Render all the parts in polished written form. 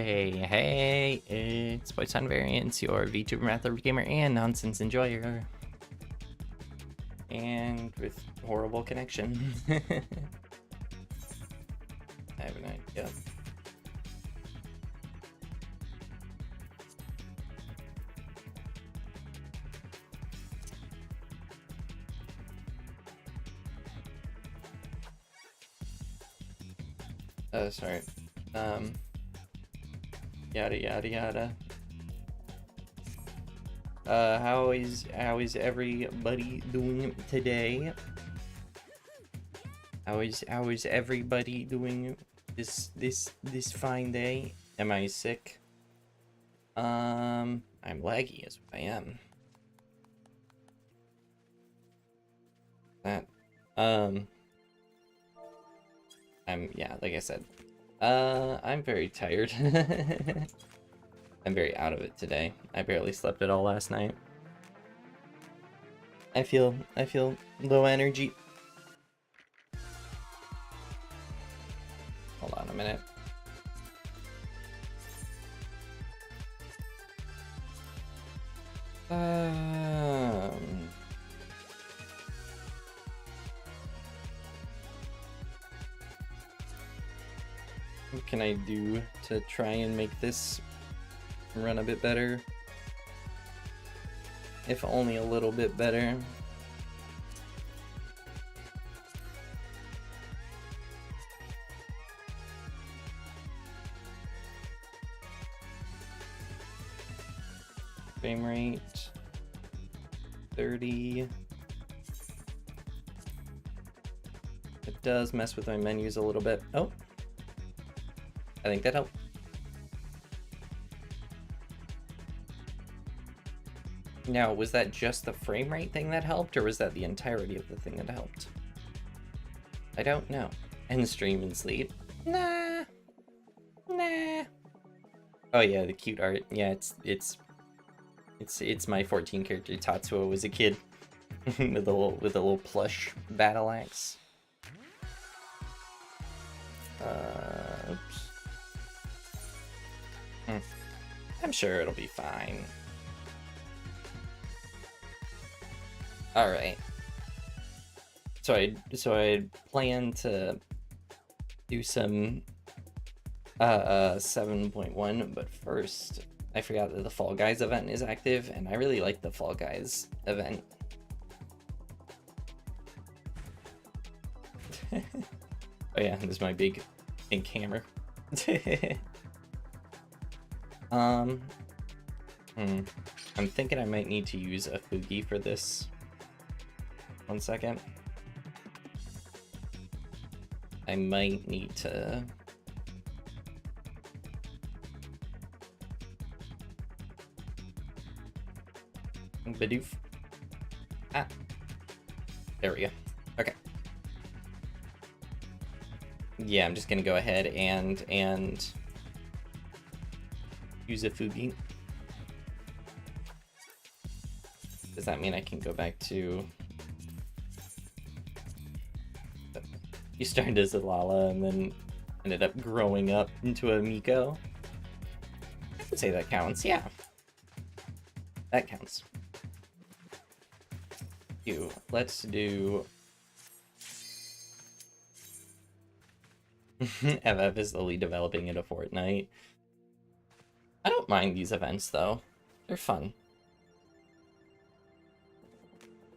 Hey, it's Poisson Variants, your VTuber math gamer and nonsense enjoyer. And with horrible connection. I have an idea. Sorry. Yada yada yada. How is everybody doing today? How is everybody doing this fine day? Am I sick? I'm laggy is what I am. Like I said. I'm very tired. I'm very out of it today. I barely slept at all last night. I feel low energy. Hold on a minute. What can I do to try and make this run a bit better? If only a little bit better. Frame rate 30. It does mess with my menus a little bit. Oh, I think that helped. Now, was that just the frame rate thing that helped, or was that the entirety of the thing that helped? I don't know. And stream and sleep? Nah. Oh yeah, the cute art. Yeah, it's my 14 character Tatsuo as a kid with a little plush battle axe. Oops. I'm sure it'll be fine. All right. So I plan to do some 7.1, but first I forgot that the Fall Guys event is active, and I really like the Fall Guys event. Oh yeah, this is my big pink hammer. I'm thinking I might need to use a Fugi for this. 1 second. I might need to... Bidoof. Ah. There we go. Okay. Yeah, I'm just gonna go ahead and use a Fugi. Does that mean I can go back to... You started as a Lala and then ended up growing up into a Miko? I would say that counts, yeah. That counts. Let's do... FF is slowly developing into Fortnite. I don't mind these events, though. They're fun.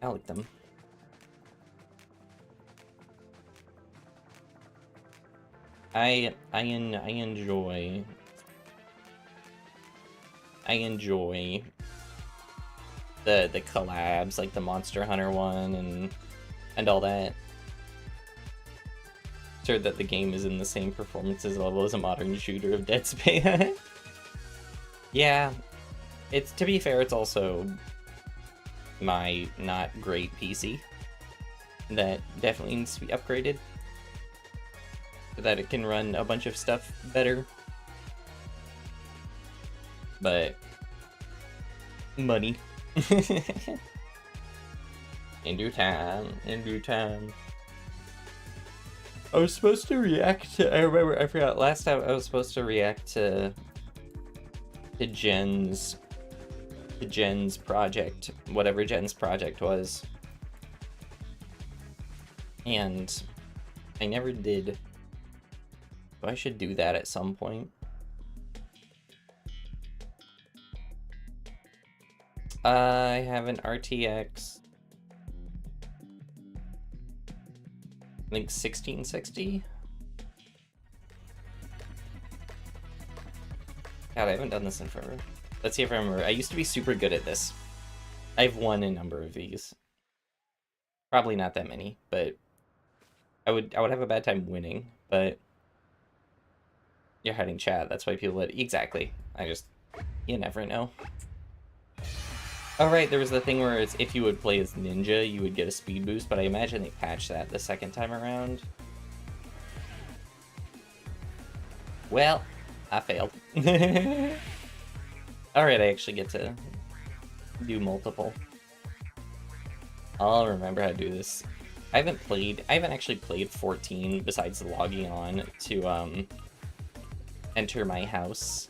I like them. I enjoy the collabs, like the Monster Hunter one and all that. Sure that the game is in the same performances level as a modern shooter of Dead Space. Yeah, to be fair, it's also my not great PC that definitely needs to be upgraded so that it can run a bunch of stuff better. But money. In due time. I was supposed to react to, I forgot last time I was supposed to react to to Jen's project, whatever Jen's project was. And I never did. So I should do that at some point. I have an RTX, I think 1660. God, I haven't done this in forever. Let's see if I remember. I used to be super good at this. I've won a number of these. Probably not that many, but I would have a bad time winning, but you're hiding chat, that's why people would. Exactly. You never know. Oh right, there was the thing where it's if you would play as Ninja, you would get a speed boost, but I imagine they patched that the second time around. Well, I failed. Alright, I actually get to do multiple. I'll remember how to do this. I haven't actually played 14 besides logging on to enter my house.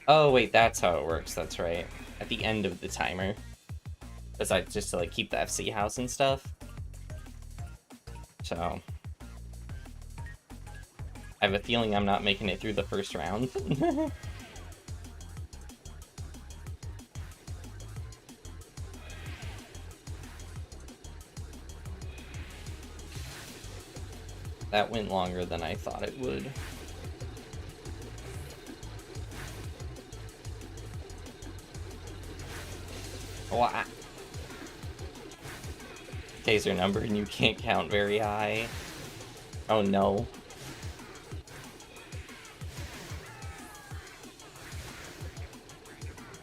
Oh wait, that's how it works, that's right. At the end of the timer. Besides just to like keep the FC house and stuff. So I have a feeling I'm not making it through the first round. That went longer than I thought it would. Wow. Taser number and you can't count very high. Oh no.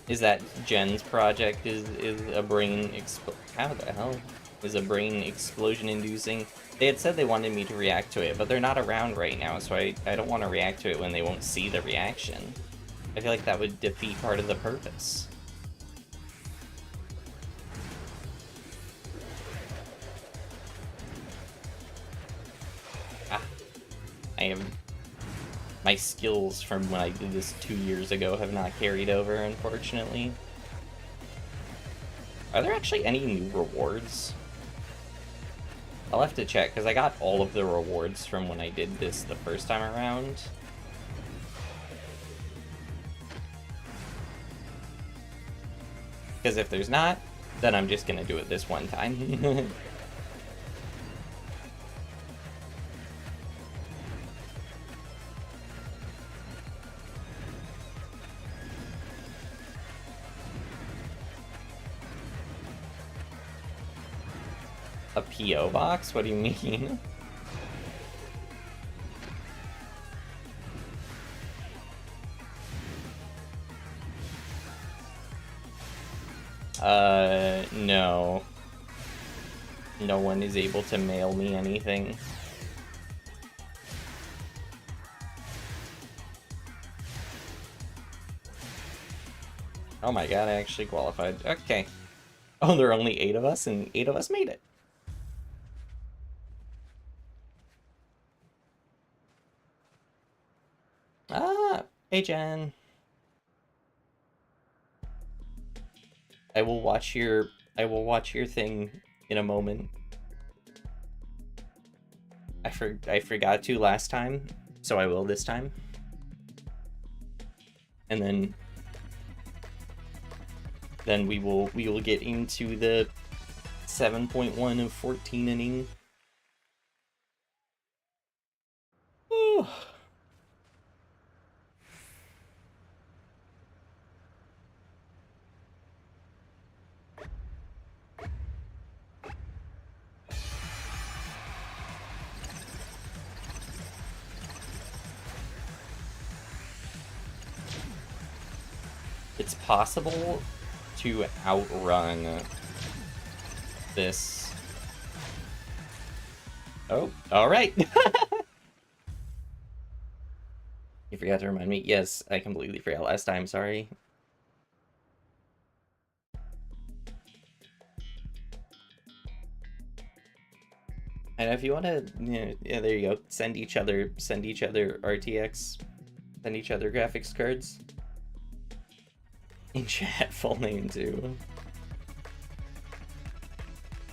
Is that Jen's project is a brain how the hell is a brain explosion inducing? They had said they wanted me to react to it, but they're not around right now, so I don't want to react to it when they won't see the reaction. I feel like that would defeat part of the purpose. My skills from when I did this 2 years ago have not carried over, unfortunately. Are there actually any new rewards? I'll have to check, because I got all of the rewards from when I did this the first time around. Because if there's not, then I'm just going to do it this one time. A P.O. box? What do you mean? No. No one is able to mail me anything. Oh my god, I actually qualified. Okay. Oh, there are only 8 of us, and 8 of us made it. Ah, hey Jen. I will watch your thing in a moment. I forgot to last time, so I will this time. And then we will get into the 7.1 of 14 inning. Ooh. It's possible to outrun this. Oh, all right. You forgot to remind me. Yes, I completely forgot last time. Sorry. And if you want to, yeah, there you go. Send each other RTX Send each other graphics cards. In chat, full name too.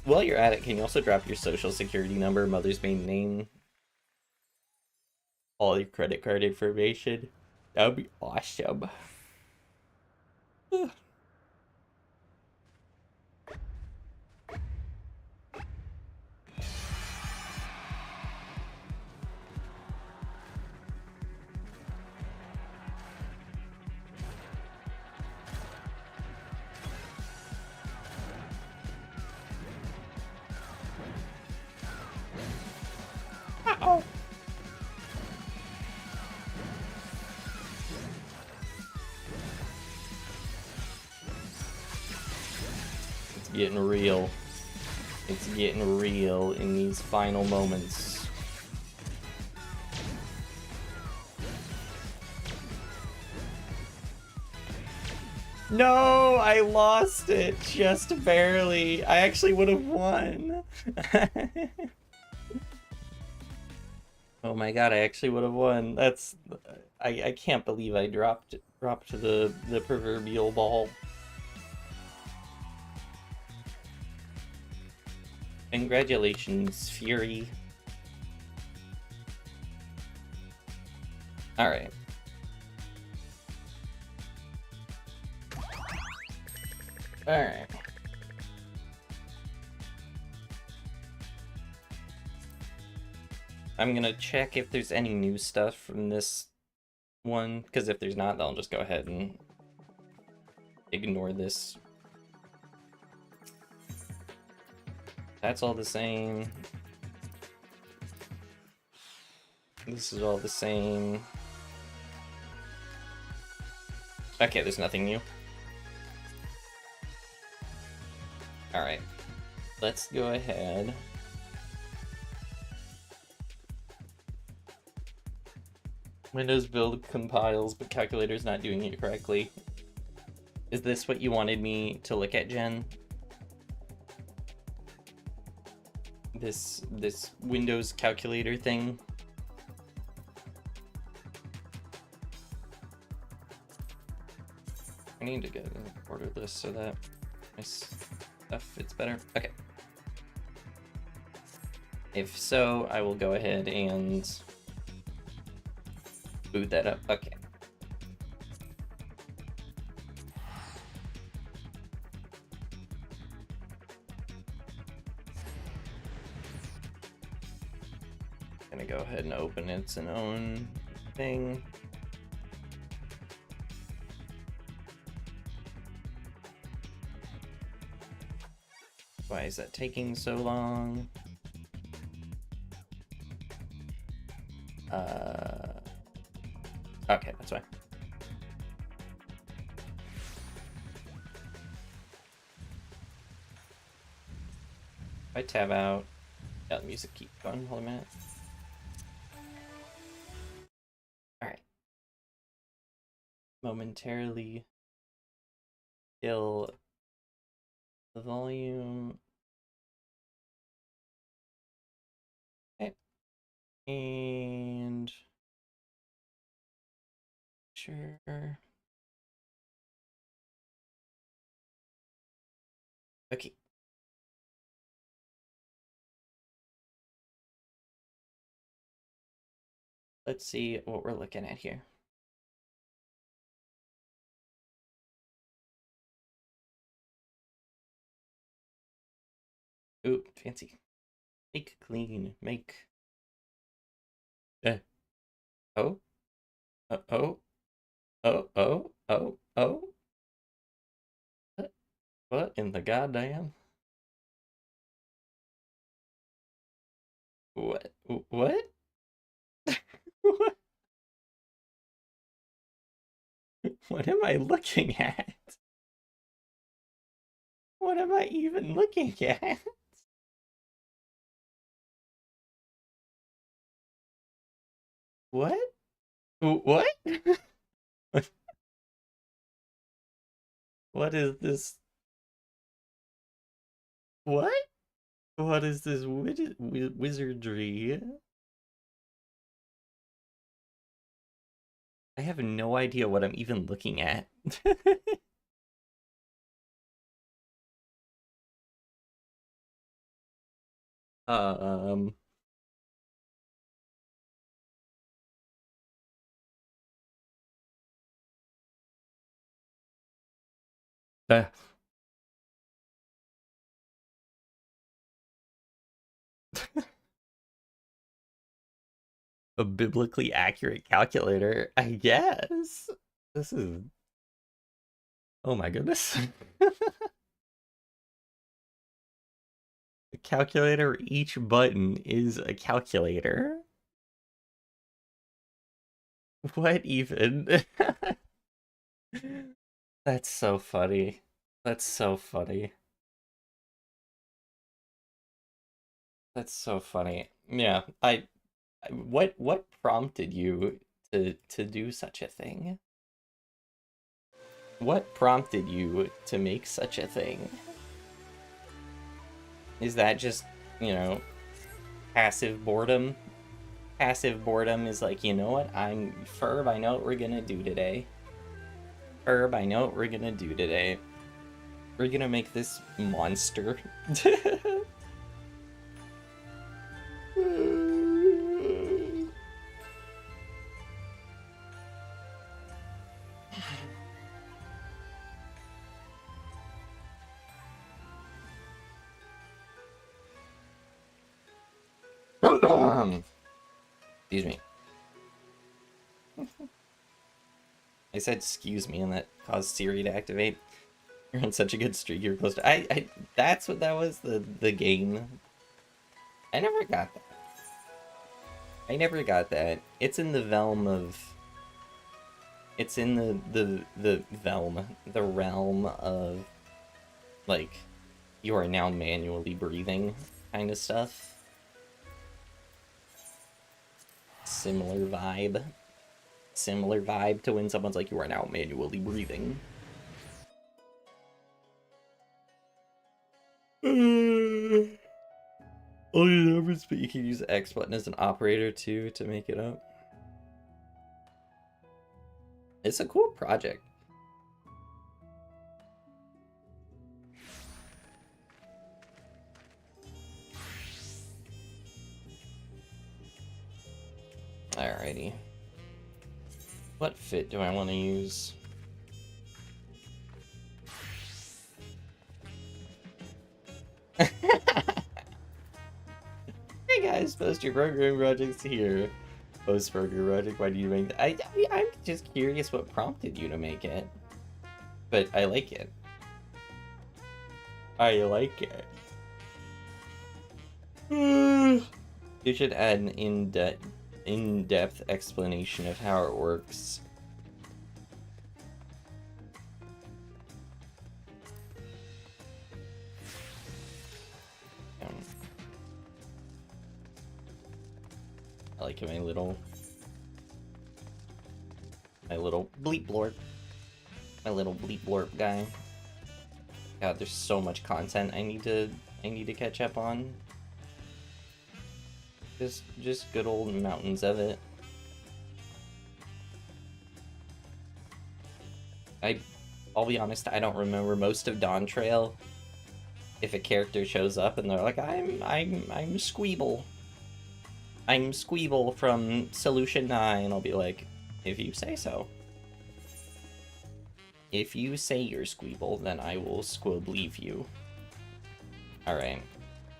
While you're at it, can you also drop your social security number, mother's maiden name, all your credit card information? That would be awesome. Uh-oh. It's getting real. It's getting real in these final moments. No, I lost it just barely. I actually would have won. Oh my god, I actually would have won. That's I can't believe I dropped the proverbial ball. Congratulations, Fury. Alright. Alright. I'm gonna check if there's any new stuff from this one, because if there's not, then I'll just go ahead and ignore this. That's all the same. This is all the same. Okay, there's nothing new. Alright. Let's go ahead. Windows build compiles, but calculator's not doing it correctly. Is this what you wanted me to look at, Jen? This Windows calculator thing? I need to go order this so that my stuff fits better. Okay. If so, I will go ahead and boot that up. Okay. Gonna go ahead and open its own thing. Why is that taking so long? Okay, that's why. If I tab out, yeah, the music keep going. Hold a minute. Alright. Momentarily kill the volume. Okay. And sure. Okay. Let's see what we're looking at here. Ooh, fancy. Make clean. Make. Oh. Oh. Oh. Oh. Oh. Oh. What in the goddamn? What? What? What? What am I looking at? What am I even looking at? What? What? What is this? What? What is this wizardry? I have no idea what I'm even looking at. um... Uh, a biblically accurate calculator, I guess. This is... Oh my goodness. A calculator, each button is a calculator. What even? That's so funny. That's so funny. That's so funny. Yeah, what prompted you to do such a thing? What prompted you to make such a thing? Is that just, you know, passive boredom? Passive boredom is like, you know what? Ferb, I know what we're gonna do today. Ferb, I know what we're gonna do today. We're gonna make this monster. Excuse me. I said excuse me, and that caused Siri to activate. You're on such a good streak. You're close to. That's what that was. The game. I never got that. I never got that. It's in the realm of. It's in the realm of, like, you are now manually breathing kind of stuff. Similar vibe. Similar vibe to when someone's like, you are now manually breathing. Oh, you never speak. You can use the X button as an operator too to make it up. It's a cool project. Alrighty. What fit do I want to use? Hey guys, post your programming projects here. Post burger project, why do you make that? I'm just curious what prompted you to make it. But I like it. I like it. You should add an in-depth explanation of how it works. I like my little bleep blorp. My little bleep blorp guy. God, there's so much content I need to catch up on. Just good old mountains of it. I'll be honest, I don't remember most of Dawn Trail. If a character shows up and they're like, I'm Squeeble. I'm Squeeble from Solution 9, I'll be like, if you say so. If you say you're Squeeble, then I will believe you. Alright.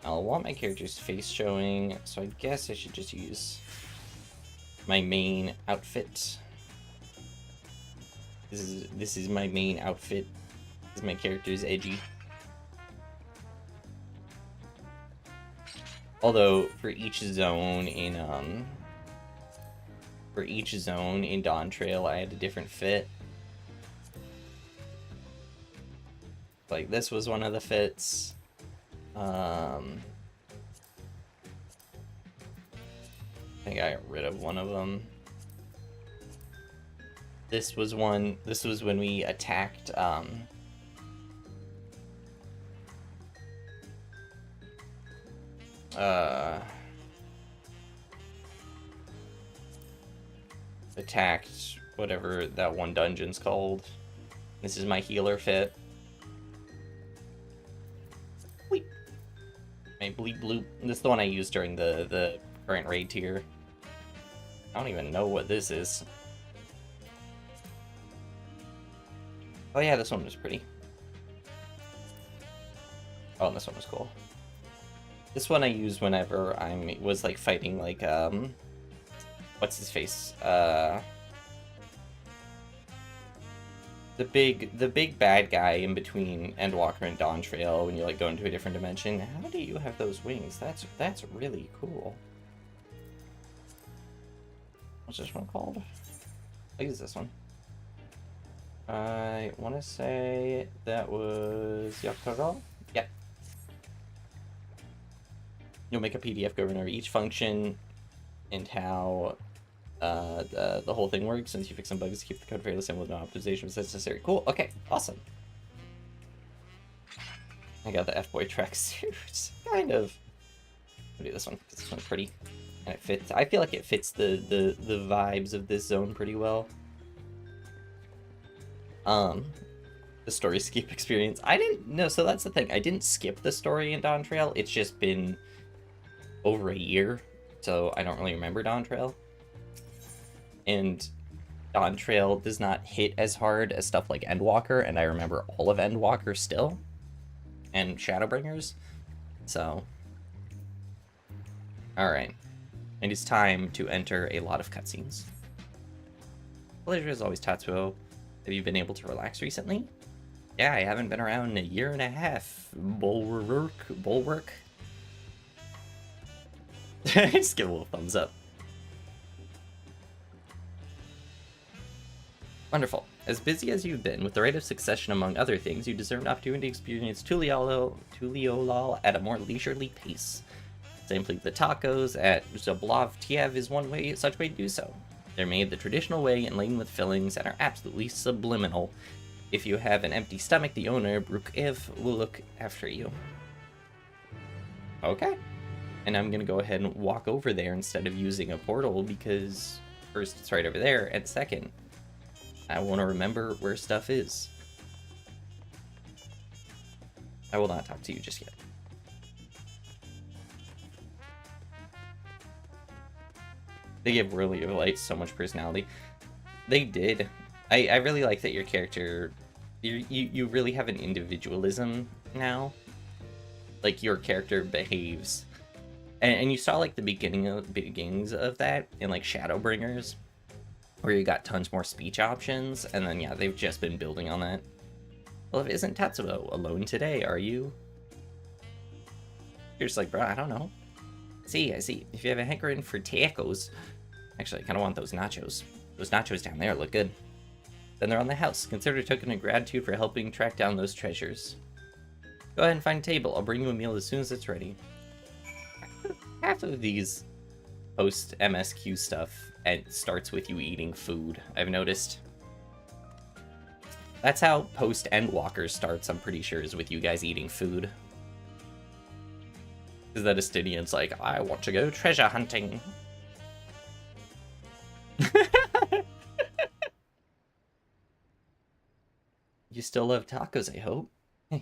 I'll want my character's face showing, so I guess I should just use my main outfit. This is my main outfit. Because my character's edgy. Although for each zone in Dawn Trail, I had a different fit. Like this was one of the fits. I think I got rid of one of them. This was when we attacked attacked whatever that one dungeon's called. This is my healer fit. Bleep. My bleep bloop. This is the one I used during the current raid tier. I don't even know what this is. Oh yeah, this one was pretty. Oh, and this one was cool. This one I used whenever I was like fighting like what's his face? The big bad guy in between Endwalker and Dawntrail when you like go into a different dimension. How do you have those wings? That's really cool. What's this one called? I'll use this one. I want to say that was Yakaro? Yeah. You'll make a PDF governor of each function and how the whole thing works. Since you fix some bugs, keep the code fairly simple with no optimization if necessary. Cool. Okay. Awesome. I got the F-Boy tracksuit. Kind of. I'll do this one because this one's pretty. And it fits. I feel like it fits the vibes of this zone pretty well. The story skip experience. I didn't know, so that's the thing. I didn't skip the story in Dawntrail. It's just been over a year, so I don't really remember Dawntrail. And Dawntrail does not hit as hard as stuff like Endwalker, and I remember all of Endwalker still. And Shadowbringers. So. Alright. It is time to enter a lot of cutscenes. Pleasure is always, Tatsuo. Have you been able to relax recently? Yeah, I haven't been around in a year and a half. Bulwark. Just give a little thumbs up. Wonderful. As busy as you've been with the rite of succession among other things, you deserve an opportunity to experience Tuliolal at a more leisurely pace. Simply the tacos at Zablovtiev is one way, such way to do so. They're made the traditional way and laden with fillings and are absolutely subliminal. If you have an empty stomach, the owner, Brukev, will look after you. Okay. And I'm going to go ahead and walk over there instead of using a portal because first, it's right over there, and second, I want to remember where stuff is. I will not talk to you just yet. They give Really of Light so much personality. They did. I really like that your character, you really have an individualism now. Like your character behaves, and you saw like the beginnings of that in like Shadowbringers, where you got tons more speech options, and then yeah, they've just been building on that. Well, if isn't Tatsuo alone today, are you? You're just like, bro, I don't know. I see. If you have a hankering for tacos, actually, I kind of want those nachos. Those nachos down there look good. Then they're on the house. Consider a token of gratitude for helping track down those treasures. Go ahead and find a table. I'll bring you a meal as soon as it's ready. Half of these post-MSQ stuff and starts with you eating food, I've noticed. That's how post-Endwalker starts, I'm pretty sure, is with you guys eating food. Is that Estinian's like, I want to go treasure hunting. You still love tacos, I hope.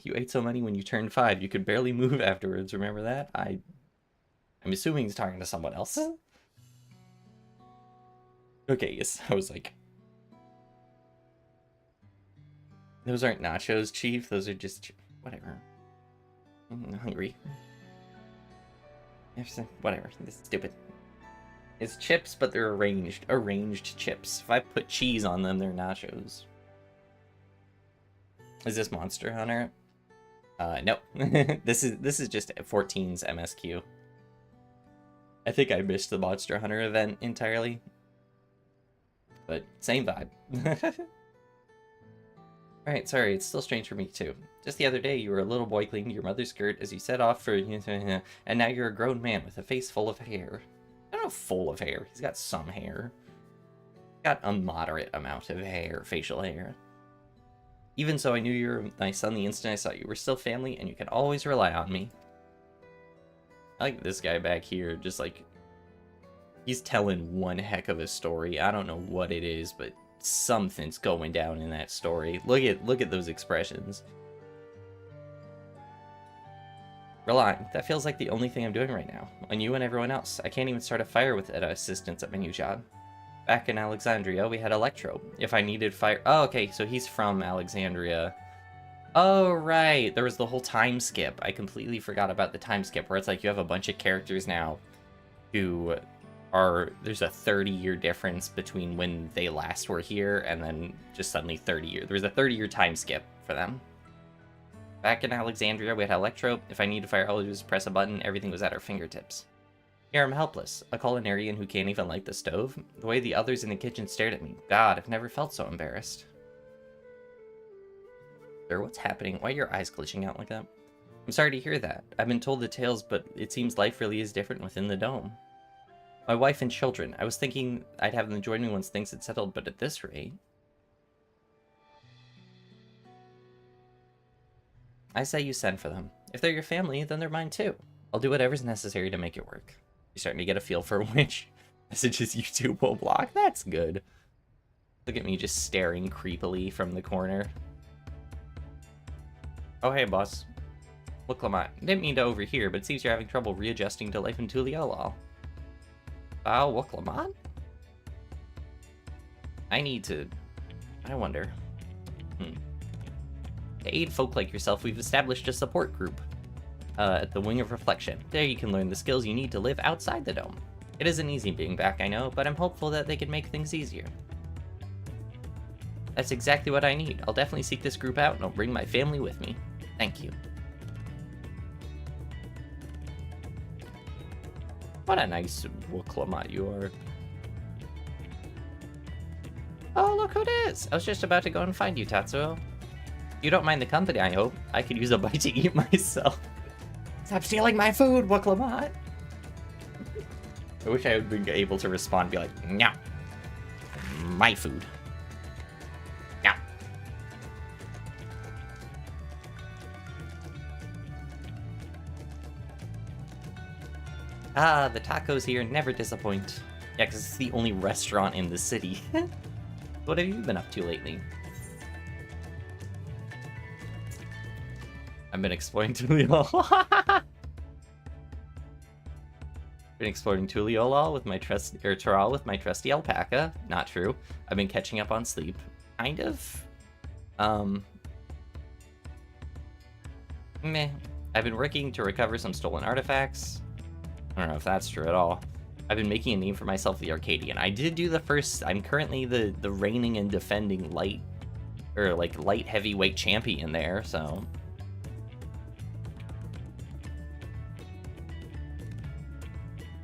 You ate so many when you turned 5, you could barely move afterwards, remember that? I'm assuming he's talking to someone else. Okay, yes, I was like... Those aren't nachos, Chief, those are just... whatever. I'm hungry. Whatever, this is stupid. It's chips, but they're arranged chips. If I put cheese on them, they're nachos. Is this Monster Hunter? No. This is just 14's MSQ. I think I missed the Monster Hunter event entirely. But same vibe. Alright, sorry, it's still strange for me too. Just the other day, you were a little boy cleaning your mother's skirt as you set off for... and now you're a grown man with a face full of hair. I don't know, full of hair. He's got some hair. He's got a moderate amount of hair, facial hair. Even so, I knew you were my son the instant I saw you. We're still family, and you can always rely on me. I like this guy back here, just like... He's telling one heck of a story. I don't know what it is, but something's going down in that story. Look at those expressions. Rely, that feels like the only thing I'm doing right now. On you and everyone else. I can't even start a fire with assistance at my new job. Back in Alexandria, we had Electro. If I needed fire... Oh, okay, so he's from Alexandria. Oh, right. There was the whole time skip. I completely forgot about the time skip, where it's like you have a bunch of characters now who are... There's a 30-year difference between when they last were here and then just suddenly 30 years. There was a 30-year time skip for them. Back in Alexandria, we had Electro. If I needed fire, all I would do was press a button. Everything was at our fingertips. Here, I'm helpless. A culinarian who can't even light the stove. The way the others in the kitchen stared at me. God, I've never felt so embarrassed. Sir, what's happening? Why are your eyes glitching out like that? I'm sorry to hear that. I've been told the tales, but it seems life really is different within the dome. My wife and children. I was thinking I'd have them join me once things had settled, but at this rate... I say you send for them. If they're your family, then they're mine too. I'll do whatever's necessary to make it work. You're starting to get a feel for which messages YouTube will block? That's good. Look at me just staring creepily from the corner. Oh, hey, boss. Look, Lamont. Didn't mean to overhear, but it seems you're having trouble readjusting to life in Tuliolol. Oh, look, Lamont? I need to... I wonder. To aid folk like yourself, we've established a support group at the Wing of Reflection. There you can learn the skills you need to live outside the dome. It isn't easy being back, I know, but I'm hopeful that they can make things easier. That's exactly what I need. I'll definitely seek this group out, and I'll bring my family with me. Thank you. What a nice Wooklamat you are. Oh, look who it is! I was just about to go and find you, Tatsuo. You don't mind the company, I hope. I could use a bite to eat myself. Stop stealing my food, Wooklamat! I wish I would be able to respond and be like, no. My food. No. Ah, the tacos here never disappoint. Yeah, because it's the only restaurant in the city. What have you been up to lately? I've been exploring Tuliolol. Been exploring Tuliolol with my Tural with my trusty alpaca. Not true. I've been catching up on sleep. Kind of. Meh. I've been working to recover some stolen artifacts. I don't know if that's true at all. I've been making a name for myself, the Arcadian. I did do the first... I'm currently the reigning and defending light heavyweight champion there, so...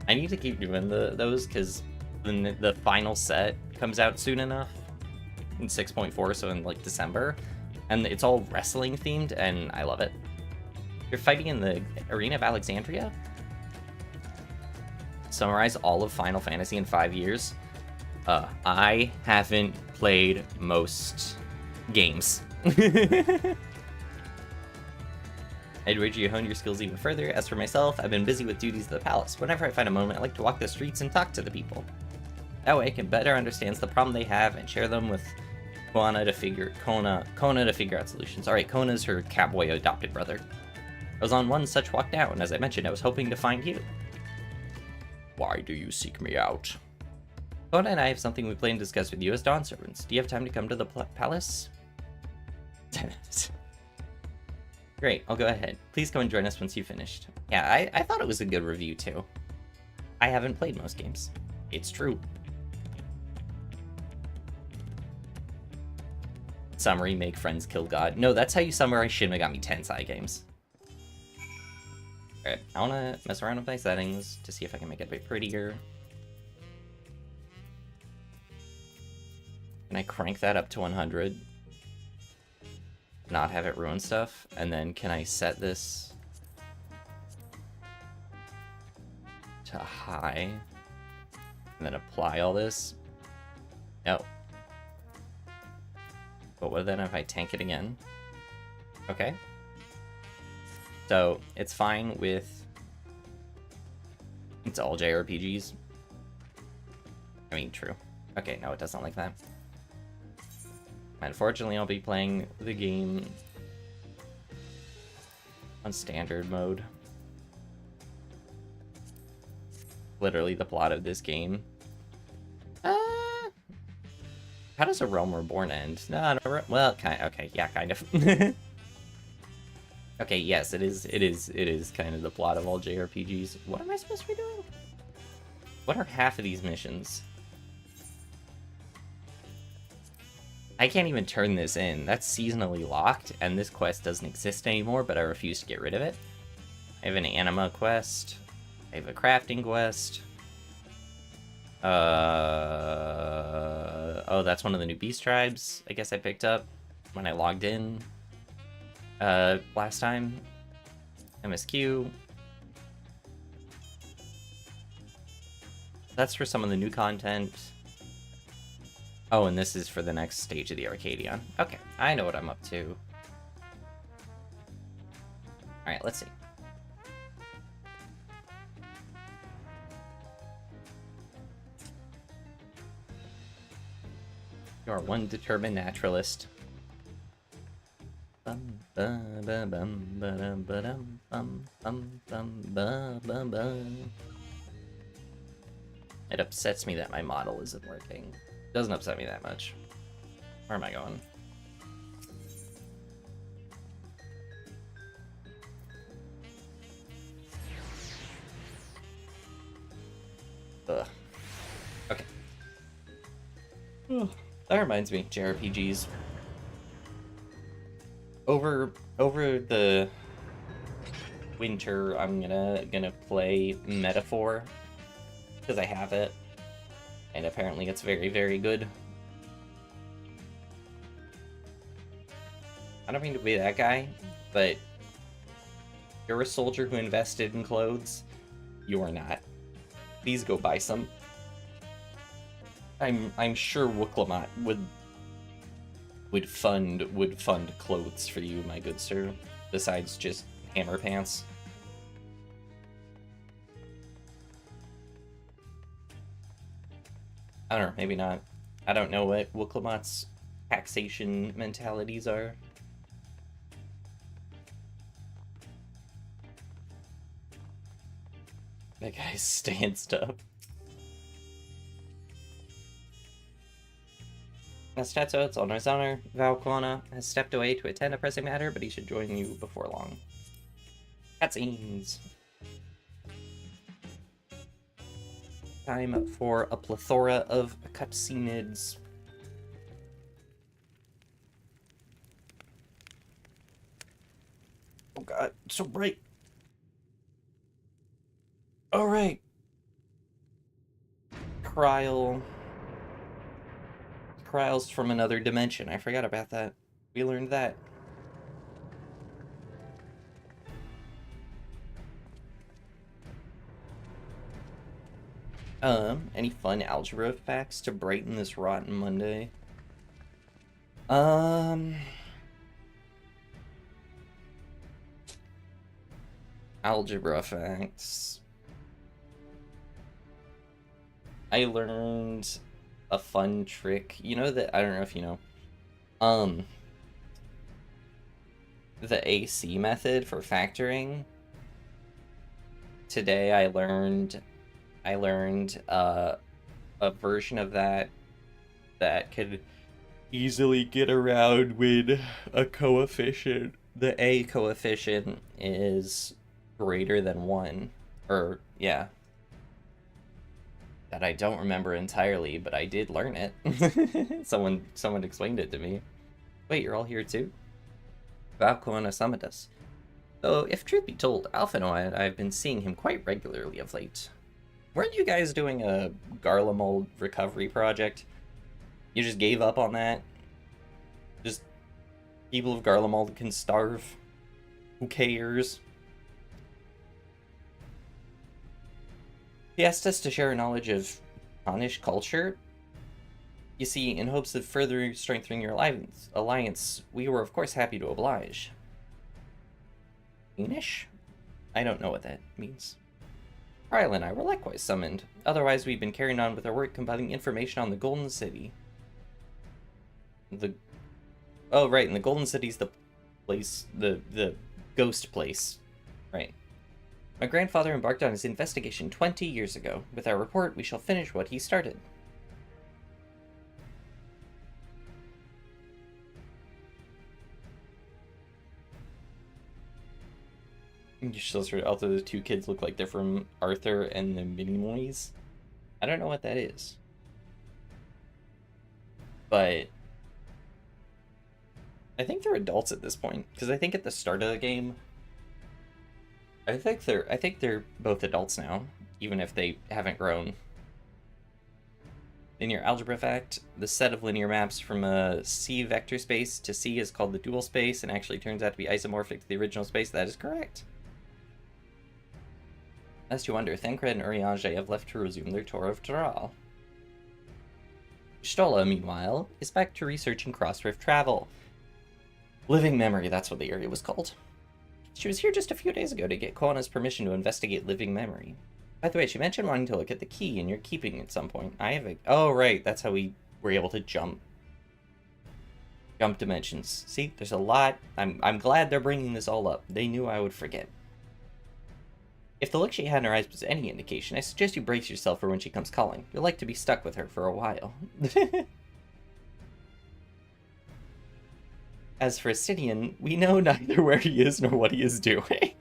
I need to keep doing those, because the final set comes out soon enough. In 6.4, so in, like, December. And it's all wrestling themed, and I love it. You're fighting in the Arena of Alexandria? Summarize all of Final Fantasy in 5 years. I haven't played most games. I'd wager you hone your skills even further. As for myself, I've been busy with duties of the palace. Whenever I find a moment, I like to walk the streets and talk to the people. That way I can better understand the problem they have and share them with Kona to figure out solutions. Alright, Kona's her cowboy adopted brother. I was on one such walk now, and as I mentioned, I was hoping to find you. Why do you seek me out? Kona and I have something we plan to discuss with you as Dawn servants. Do you have time to come to the palace? Great, I'll go ahead. Please come and join us once you've finished. Yeah, I thought it was a good review, too. I haven't played most games. It's true. Summary, make friends, kill God. No, that's how you summarize Shin Megami Tensei games. Alright, I want to mess around with my settings to see if I can make it a bit prettier. Can I crank that up to 100? Not have it ruin stuff? And then can I set this to high? And then apply all this? No. But what then if I tank it again? Okay. So, it's fine with... It's all JRPGs. I mean, true. Okay, no, it doesn't like that. Unfortunately, I'll be playing the game on standard mode. Literally the plot of this game. How does A Realm Reborn end? No, well, okay, yeah, kind of. Okay, yes, it is kind of the plot of all JRPGs. What am I supposed to be doing? What are half of these missions? I can't even turn this in. That's seasonally locked, and this quest doesn't exist anymore, but I refuse to get rid of it. I have an anima quest. I have a crafting quest. Oh, that's one of the new beast tribes I guess I picked up when I logged in last time. MSQ. That's for some of the new content. Oh, and this is for the next stage of the Arcadion. Okay, I know what I'm up to. Alright, let's see. You are one determined naturalist. It upsets me that my model isn't working. Doesn't upset me that much. Where am I going? Ugh. Okay. That reminds me, JRPGs. Over the winter, I'm gonna play Metaphor because I have it, and apparently it's very, very good. I don't mean to be that guy, but you're a soldier who invested in clothes. You are not. Please go buy some. I'm sure Wooklamat would fund clothes for you, my good sir, besides just hammer pants. I don't know, maybe not. I don't know what Wooklamat's taxation mentalities are. That guy's stanced up. Estato, it's on his honor. Valquana has stepped away to attend a pressing matter, but he should join you before long. Cutscenes. Time for a plethora of cutsceneids. Oh god, it's so bright. Alright. Cryals from another dimension. I forgot about that. We learned that. Any fun algebra facts to brighten this rotten Monday? Algebra facts. I learned a fun trick. You know that, I don't know if you know, the AC method for factoring. Today I learned a version of that could easily get around with a coefficient. The A coefficient is greater than 1, or yeah. That I don't remember entirely, but I did learn it. Someone explained it to me. Wait, you're all here too? Valkona summoned us. Though, if truth be told, Alpha and I've been seeing him quite regularly of late. Weren't you guys doing a Garlemald recovery project? You just gave up on that? Just people of Garlemald can starve. Who cares? He asked us to share a knowledge of Anish culture. You see, in hopes of further strengthening your alliance, we were of course happy to oblige. Anish? I don't know what that means. Ryle and I were likewise summoned. Otherwise, we've been carrying on with our work compiling information on the Golden City. The Oh, right, and the Golden City's the place, the ghost place. Right. My grandfather embarked on his investigation 20 years ago. With our report, we shall finish what he started. Also, the two kids look like they're from Arthur and the Minimoys. I don't know what that is. But I think they're adults at this point, because I think at the start of the game, I think they're both adults now, even if they haven't grown. Linear algebra fact: the set of linear maps from a C vector space to C is called the dual space, and actually turns out to be isomorphic to the original space. That is correct. As to wonder, Thancred and Urianger have left to resume their tour of Thrall. Stola, meanwhile, is back to researching cross-rift travel. Living Memory, that's what the area was called. She was here just a few days ago to get Koana's permission to investigate Living Memory. By the way, she mentioned wanting to look at the key in your keeping at some point. I have a... Oh, right, that's how we were able to jump. Jump dimensions. See, there's a lot. I'm glad they're bringing this all up. They knew I would forget. If the look she had in her eyes was any indication, I suggest you brace yourself for when she comes calling. You'll like to be stuck with her for a while. As for Astidian, we know neither where he is nor what he is doing.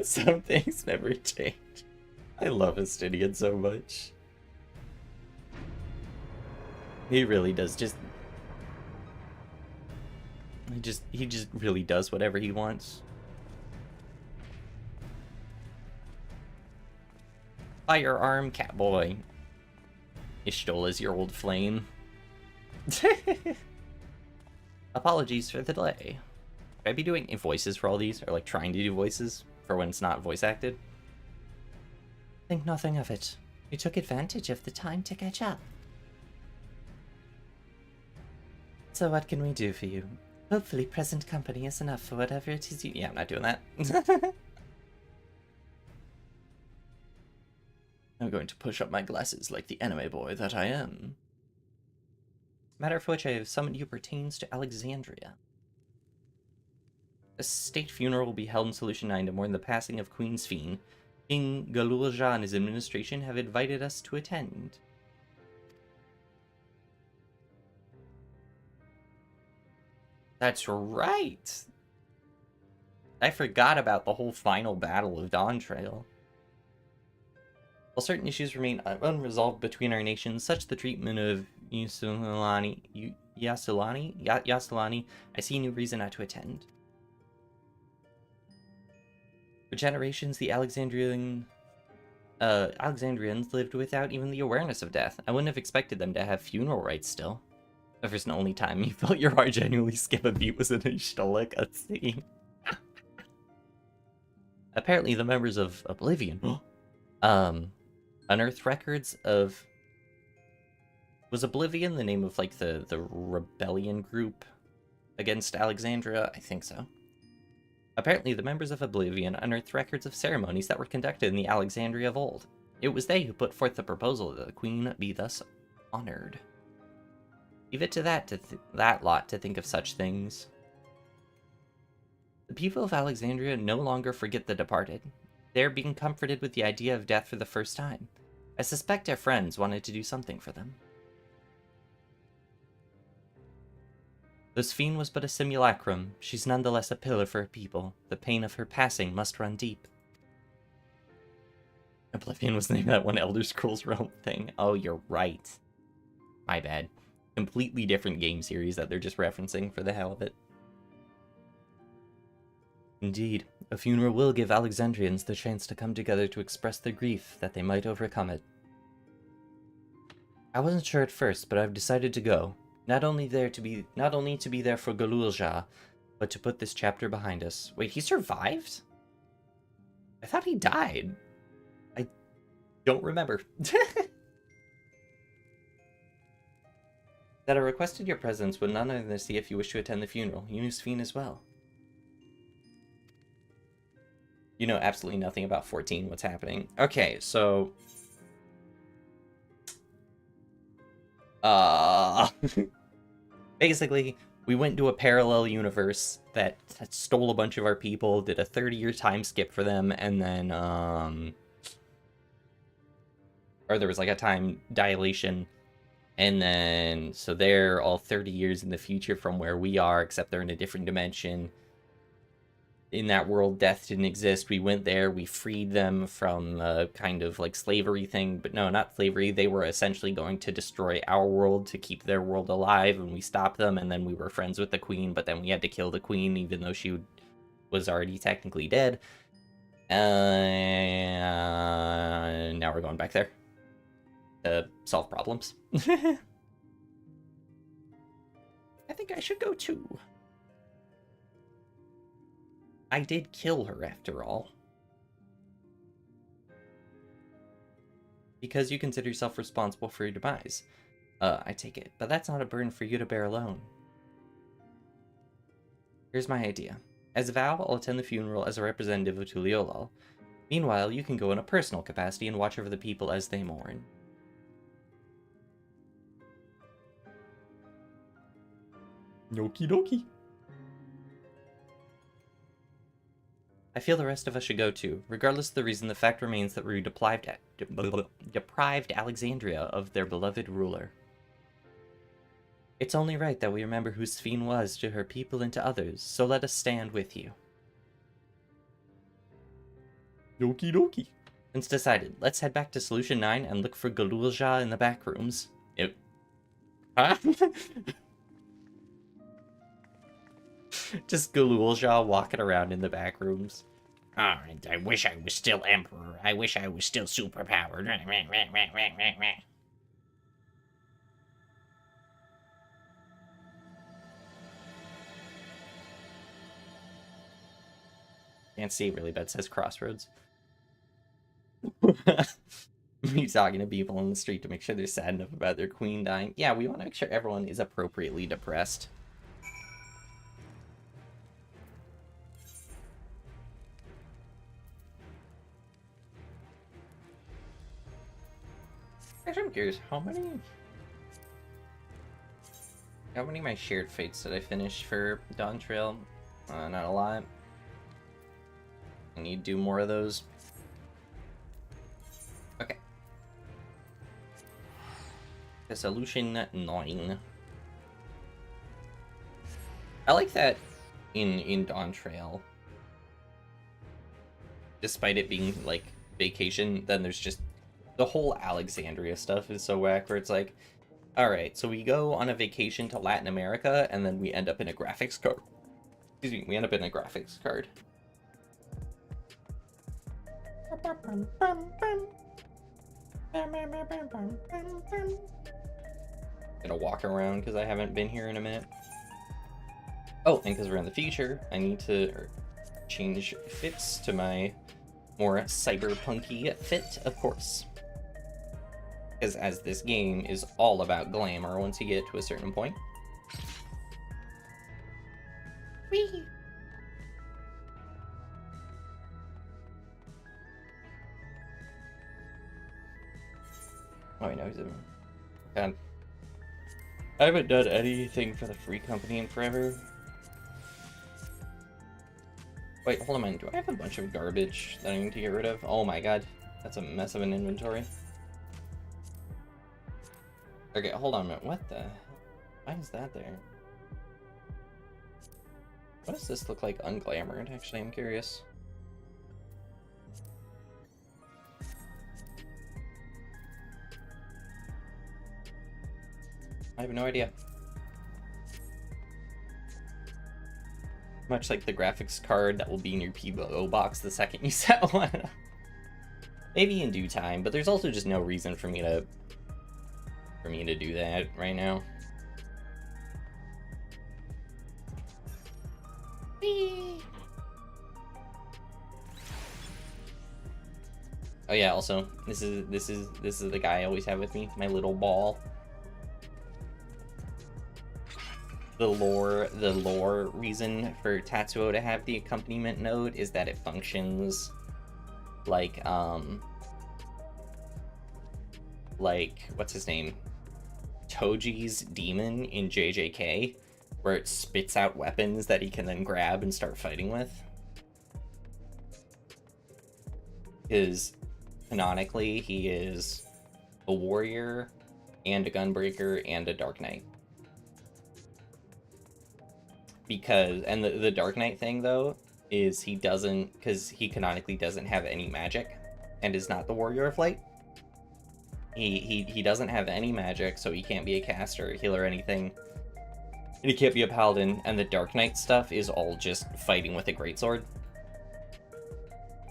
Some things never change. I love Astidian so much. He really does he just really does whatever he wants. Firearm Catboy. Ishtola is your old flame. Apologies for the delay. Should I be doing voices for all these? Or like trying to do voices for when it's not voice acted? Think nothing of it. You took advantage of the time to catch up. So what can we do for you? Hopefully present company is enough for whatever it is you... Yeah, I'm not doing that. I'm going to push up my glasses like the anime boy that I am. Matter for which I have summoned you pertains to Alexandria. A state funeral will be held in Solution 9 to mourn the passing of Queen Sphene. King Galulja and his administration have invited us to attend. That's right! I forgot about the whole final battle of Dawntrail. While certain issues remain unresolved between our nations, such the treatment of Yasulani, I see no reason not to attend. For generations, the Alexandrians lived without even the awareness of death. I wouldn't have expected them to have funeral rites still. The first and only time you felt your heart genuinely skip a beat was in a Ishtola cutscene. Apparently, the members of Oblivion, unearthed records of... Was Oblivion the name of, like, the rebellion group against Alexandria? I think so. Apparently, the members of Oblivion unearthed records of ceremonies that were conducted in the Alexandria of old. It was they who put forth the proposal that the queen be thus honored. Leave it to that lot to think of such things. The people of Alexandria no longer forget the departed. They are being comforted with the idea of death for the first time. I suspect our friends wanted to do something for them. Though Sphene was but a simulacrum, she's nonetheless a pillar for her people. The pain of her passing must run deep. Oblivion was named that one Elder Scrolls Realm thing. Oh, you're right. My bad. Completely different game series that they're just referencing for the hell of it. Indeed, a funeral will give Alexandrians the chance to come together to express their grief that they might overcome it. I wasn't sure at first, but I've decided to go. Not only to be there for Galulja, but to put this chapter behind us. Wait, he survived? I thought he died. I don't remember. That I requested your presence would none other than see if you wish to attend the funeral. You knew Sphene as well. You know absolutely nothing about 14, what's happening. Okay, so... Basically, We went to a parallel universe that stole a bunch of our people, did a 30-year time skip for them, and then, or there was like a time dilation, and then, so they're all 30 years in the future from where we are, except they're in a different dimension. In that world, death didn't exist. We went there, we freed them from a kind of like slavery thing, but no, not slavery. They were essentially going to destroy our world to keep their world alive, and we stopped them, and then we were friends with the queen, but then we had to kill the queen, even though she was already technically dead. And now we're going back there to solve problems. I think I should go too. I did kill her, after all. Because you consider yourself responsible for your demise. I take it. But that's not a burden for you to bear alone. Here's my idea. As a vow, I'll attend the funeral as a representative of Tuliolal. Meanwhile, you can go in a personal capacity and watch over the people as they mourn. Okie dokie. I feel the rest of us should go too. Regardless of the reason, the fact remains that we deprived Alexandria of their beloved ruler. It's only right that we remember who Sphene was to her people and to others, so let us stand with you. Okie dokie. It's decided. Let's head back to Solution 9 and look for Galulja in the back rooms. Huh? Just Galulja walking around in the back rooms. Oh, I wish I was still Emperor. I wish I was still superpowered. Can't see really, but it says Crossroads. Me talking to people on the street to make sure they're sad enough about their queen dying. Yeah, we want to make sure everyone is appropriately depressed. Actually, I'm curious, how many of my shared fates did I finish for Dawn Trail? Not a lot. I need to do more of those. Okay. Solution 9. I like that in Dawn Trail. Despite it being like vacation, then there's just the whole Alexandria stuff is so whack where it's like, alright, so we go on a vacation to Latin America and then we end up in a graphics card. Excuse me, we end up in a graphics card. Gonna walk around because I haven't been here in a minute. Oh, and because we're in the future, I need to change fits to my more cyberpunky fit, of course. Because as this game is all about glamour once you get to a certain point. Whee! Oh, I know he's in. God. I haven't done anything for the free company in forever. Wait, hold on. Do I have a bunch of garbage that I need to get rid of? Oh my god. That's a mess of an inventory. Okay, hold on a minute. What the? Why is that there? What does this look like unglamored? Actually, I'm curious. I have no idea. Much like the graphics card that will be in your PO box the second you set one. Maybe in due time, but there's also just no reason for me to do that right now. Whee! Oh yeah, also, this is the guy I always have with me, my little ball. The lore reason for Tatsuo to have the accompaniment node is that it functions like what's his name? Toji's demon in JJK, where it spits out weapons that he can then grab and start fighting with. Because canonically, he is a warrior and a gunbreaker and a Dark Knight. Because, and the Dark Knight thing, though, is he doesn't, because he canonically doesn't have any magic and is not the Warrior of Light. He doesn't have any magic, so he can't be a caster, healer, or anything. And he can't be a paladin, and the Dark Knight stuff is all just fighting with a greatsword.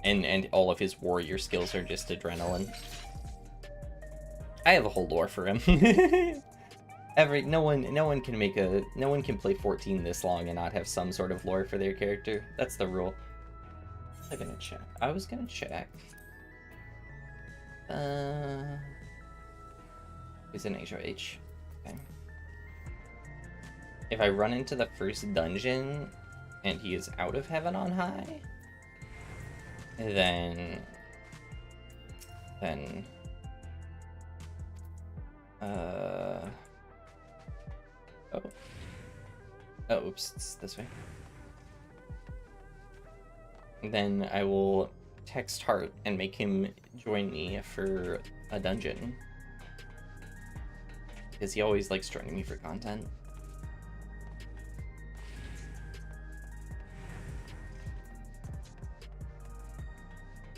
And all of his warrior skills are just adrenaline. I have a whole lore for him. No one can play 14 this long and not have some sort of lore for their character. That's the rule. I was gonna check. He's an HOH. Okay. If I run into the first dungeon and he is out of Heaven on High, then oops, it's this way. Then I will text Hart and make him join me for a dungeon. Because he always likes joining me for content.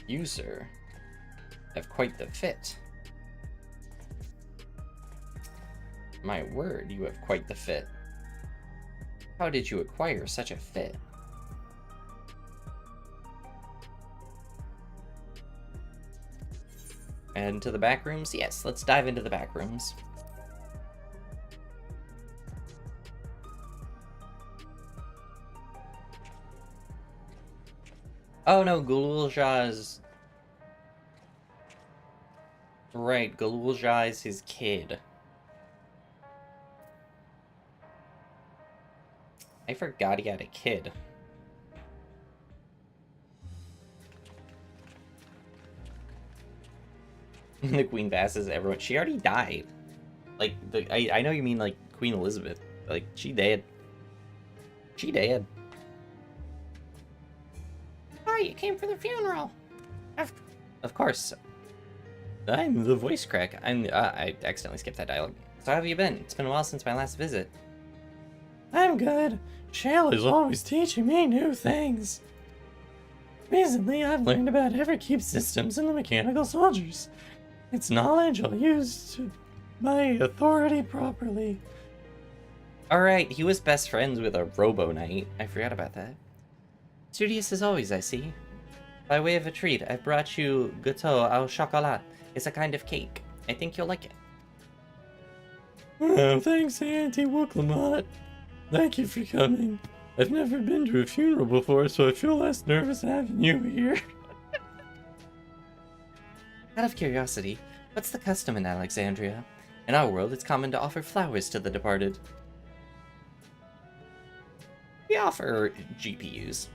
You, sir, have quite the fit. My word, you have quite the fit. How did you acquire such a fit? And to the back rooms? Yes, let's dive into the back rooms. Oh no, Galulja's... Right, Galulja is his kid. I forgot he had a kid. The Queen Vasses, everyone. She already died. Like, I know you mean, like, Queen Elizabeth. Like, she dead. She dead. Oh, you came for the funeral. Of course. I'm the voice crack. I accidentally skipped that dialogue. So how have you been? It's been a while since my last visit. I'm good. Shale is always teaching me new things. Recently, I've learned about Everkeep systems and the mechanical soldiers. It's knowledge I'll use to my authority properly. Alright, he was best friends with a Robo Knight. I forgot about that. Studious as always, I see. By way of a treat, I've brought you gâteau au chocolat. It's a kind of cake. I think you'll like it. Oh, thanks, Auntie Wooklamot. Thank you for coming. I've never been to a funeral before, so I feel less nervous having you here. Out of curiosity, what's the custom in Alexandria? In our world, it's common to offer flowers to the departed. We offer GPUs.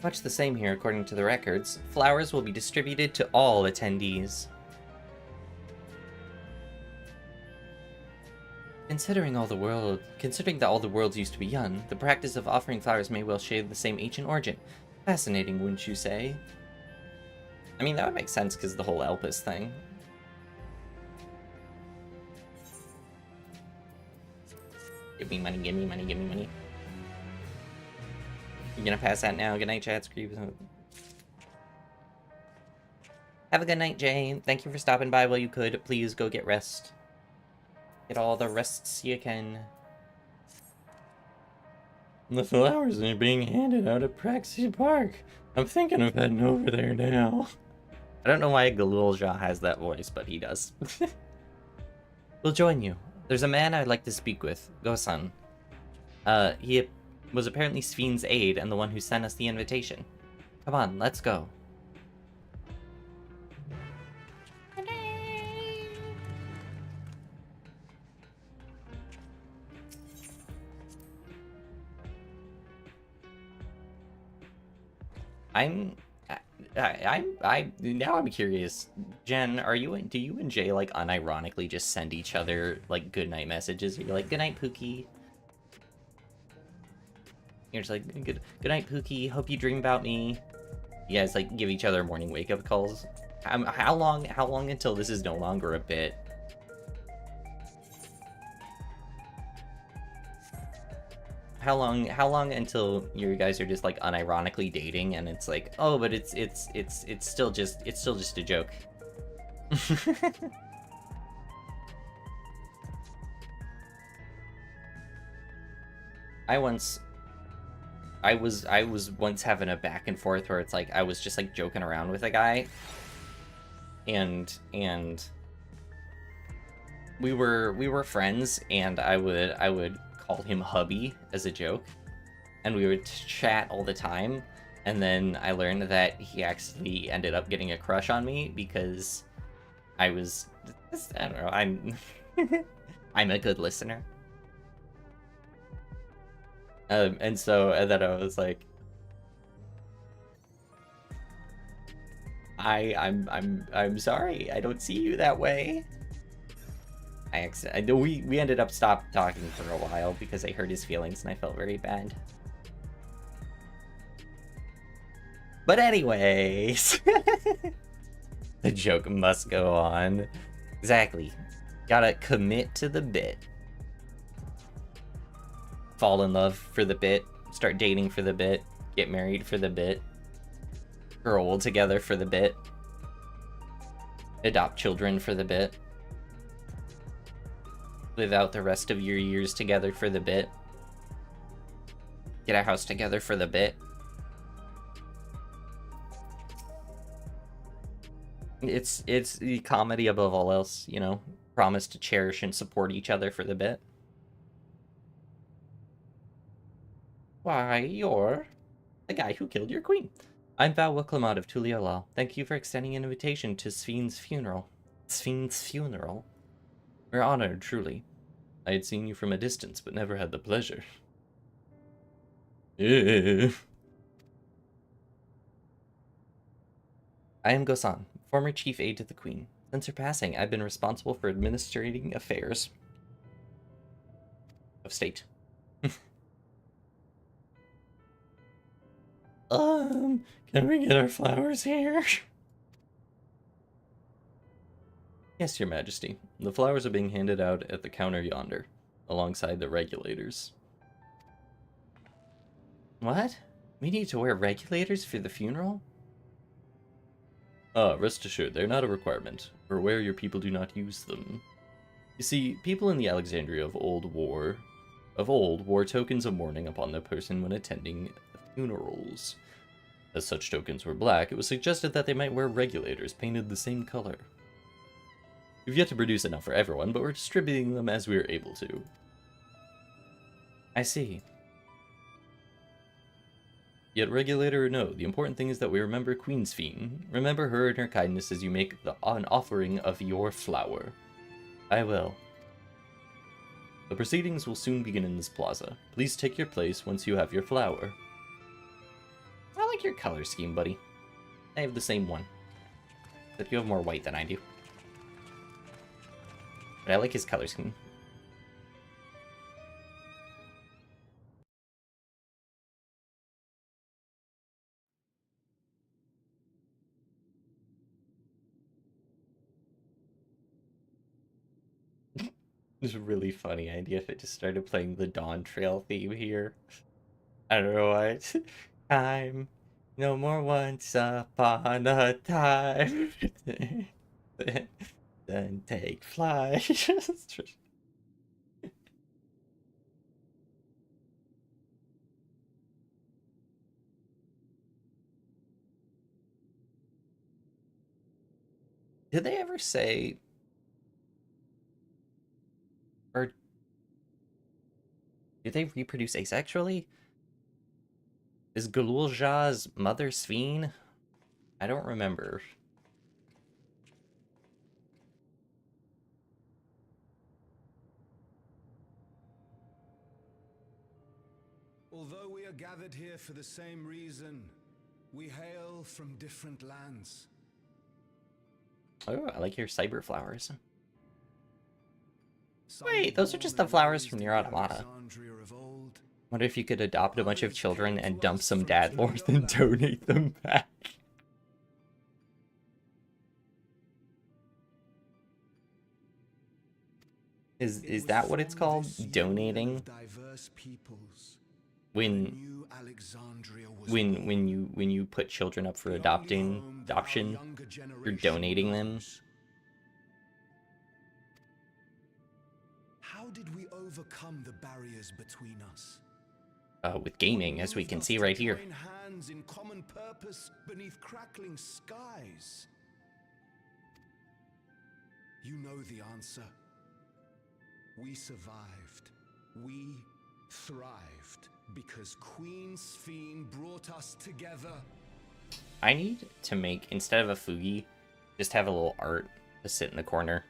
Much the same here, according to the records. Flowers will be distributed to all attendees. Considering that all the worlds used to be young, the practice of offering flowers may well share the same ancient origin. Fascinating, wouldn't you say? I mean, that would make sense because the whole Elpis thing. Give me money, give me money, give me money. You gonna pass that now? Good night, chat. Screw. Have a good night, Jane. Thank you for stopping by while you could. Please go get rest. Get all the rests you can. The flowers are being handed out at Praxi Park. I'm thinking of heading over there now. I don't know why Galulja has that voice, but he does. We'll join you. There's a man I'd like to speak with. Go-san. He was apparently Sven's aide and the one who sent us the invitation. Come on, let's go. Now I'm curious. Jen, do you and Jay like unironically just send each other like goodnight messages? You're like, good night, Pookie. You're just like, good night, Pookie. Hope you dream about me. You guys like give each other morning wake up calls. How long until this is no longer a bit? How long until you guys are just like unironically dating and it's like, oh, but it's still just a joke. I was once having a back and forth where it's like I was just like joking around with a guy, and we were friends, and I would call him hubby as a joke, and we would chat all the time, and then I learned that he actually ended up getting a crush on me because I don't know, I'm a good listener. And then I was like, I'm sorry, I don't see you that way. I know we ended up stopped talking for a while because I hurt his feelings and I felt very bad. But anyways, the joke must go on. Exactly. Gotta commit to the bit. Fall in love for the bit. Start dating for the bit. Get married for the bit. Grow old together for the bit. Adopt children for the bit. Live out the rest of your years together for the bit. Get a house together for the bit. It's the comedy above all else, you know. Promise to cherish and support each other for the bit. Why, you're the guy who killed your queen. I'm Val Wicklamat of Tuliolal. Thank you for extending an invitation to Sven's funeral. Sven's funeral? We're honored, truly. I had seen you from a distance, but never had the pleasure. I am Gosan, former chief aide to the Queen. Since her passing, I've been responsible for administrating affairs of state. Can we get our flowers here? Yes, Your Majesty. The flowers are being handed out at the counter yonder, alongside the regulators. What? We need to wear regulators for the funeral? Rest assured, they're not a requirement. We're aware your people do not use them. You see, people in the Alexandria of old wore tokens of mourning upon their person when attending funerals. As such tokens were black, it was suggested that they might wear regulators painted the same color. We've yet to produce enough for everyone, but we're distributing them as we are able to. I see. Yet regulator or no, the important thing is that we remember Queen Sphene. Remember her and her kindness as you make an offering of your flower. I will. The proceedings will soon begin in this plaza. Please take your place once you have your flower. I like your color scheme, buddy. I have the same one. But you have more white than I do. But I like his color scheme. It's a really funny idea if it just started playing the Dawn Trail theme here. I don't know why. Time. No more once upon a time. Then take flight. Did they ever say, or do they reproduce asexually? Is Galulja's mother Sphene? I don't remember. Although we are gathered here for the same reason, We hail from different lands. Oh, I like your cyber flowers. Wait, those are just the flowers from Near Automata. Wonder if you could adopt a bunch of children and dump some dad lore and donate them back. Is that what it's called? Donating? When you put children up for adoption, you're donating them. How did we overcome the barriers between us? With gaming, as we can see right here. Hands in common purpose beneath crackling skies. You know the answer. We survived. We thrived because Queen Sphene brought us together. I need to make, instead of a Fugi, just have a little art to sit in the corner.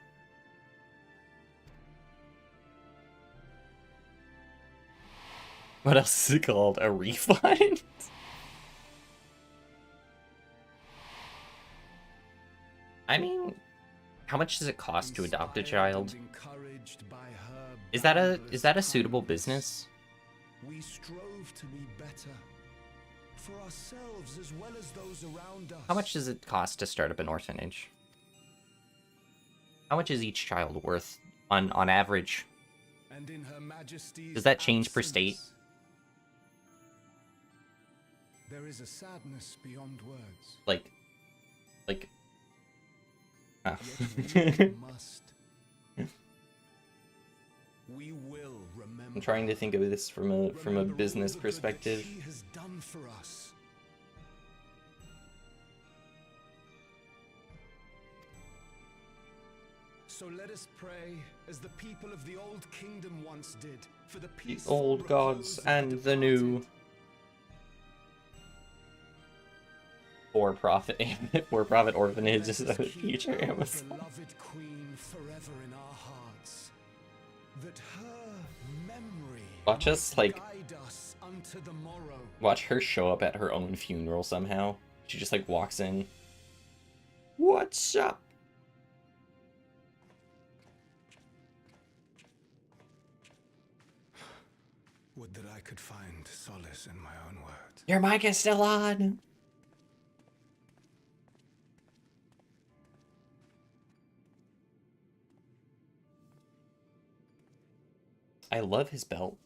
What else is it called? A refund? I mean, how much does it cost to adopt a child? Is that a suitable business? We strove to be better for ourselves as well as those around us. How much does it cost to start up an orphanage? How much is each child worth on average? And in Her Majesty's Does that change per state? There is a sadness beyond words. Like, oh. We will remember. I'm trying to think of this from a business perspective. She has done for us. So let us pray as the people of the old kingdom once did for the peace. The old gods and the new. For-profit orphanage is the future Amazon. Beloved queen forever in our hearts. That her memory Watch us, like, guide us unto the morrow. Watch her show up at her own funeral somehow. She just, like, walks in. What's up? Would that I could find solace in my own words. Your mic is still on! I love his belt.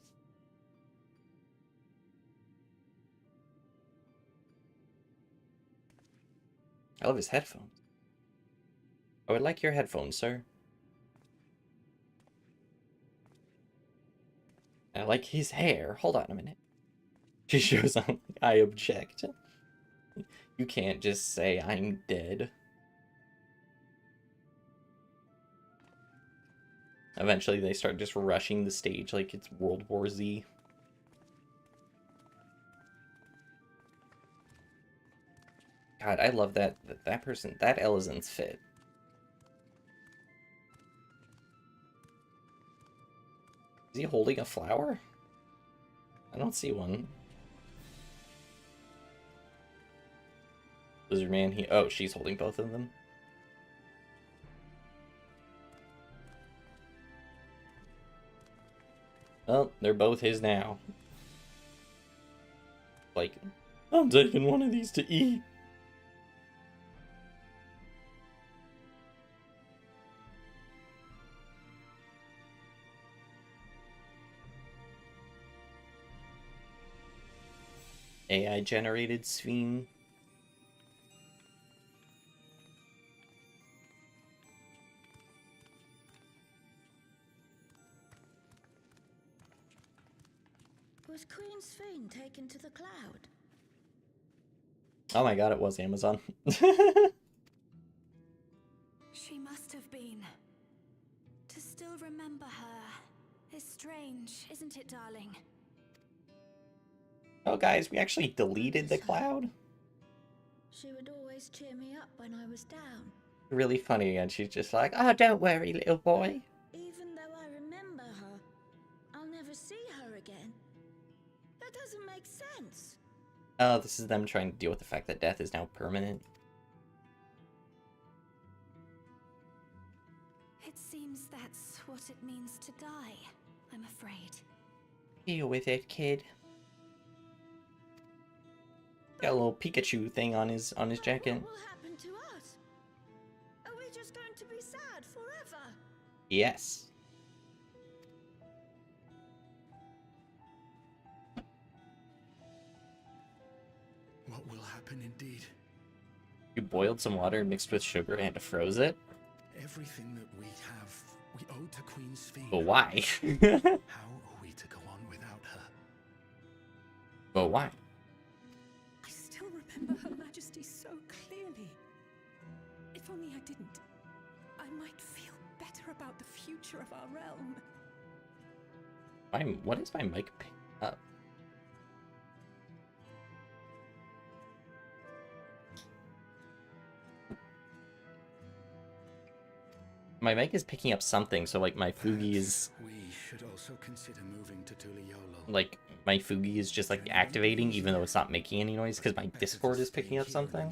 I love his headphones. I would like your headphones, sir. I like his hair. Hold on a minute. She shows on. I object. You can't just say I'm dead. Eventually they start just rushing the stage like it's World War Z. God, I love that person. That Elizon's fit. Is he holding a flower? I don't see one. Lizard Man, oh, she's holding both of them. Well, they're both his now. Like, I'm taking one of these to eat. AI-generated Sphene. Was Queen Sphene taken to the cloud? Oh my god, it was Amazon. She must have been. To still remember her is strange, isn't it, darling? Oh guys, we actually deleted the cloud. She would always cheer me up when I was down. Really funny, and she's just like, oh, don't worry, little boy. Even though I remember her, I'll never see her again. That doesn't make sense. Oh, this is them trying to deal with the fact that death is now permanent. It seems that's what it means to die, I'm afraid. Deal with it, kid. Got a little Pikachu thing on his jacket. What will happen to us? Are we just going to be sad forever? Yes. What will happen indeed? You boiled some water mixed with sugar and froze it? Everything that we have, we owe to Queen Sphinx. But why? How are we to go on without her? But why? I still remember Her Majesty so clearly. If only I didn't, I might feel better about the future of our realm. What is my mic picking up? My mic is picking up something, so like my Fugi is We should also consider moving to Tuliolo. like my Fugi is just like activating even though it's not making any noise because my Discord is picking up something.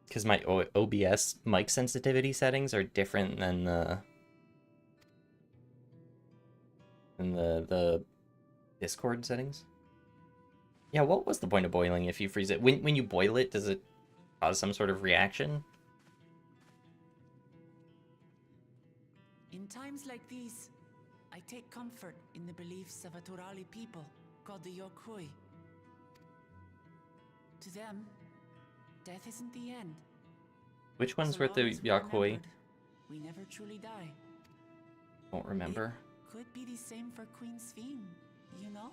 Because my OBS mic sensitivity settings are different than the Discord settings. Yeah, what was the point of boiling if you freeze it? When you boil it, does it cause some sort of reaction? In times like these, I take comfort in the beliefs of a Turali people called the Yokui. To them, death isn't the end. Which ones So were the long as we're Yakoi? remembered, we never truly die. Don't remember. Could be the same for Queen Sphinx, you know?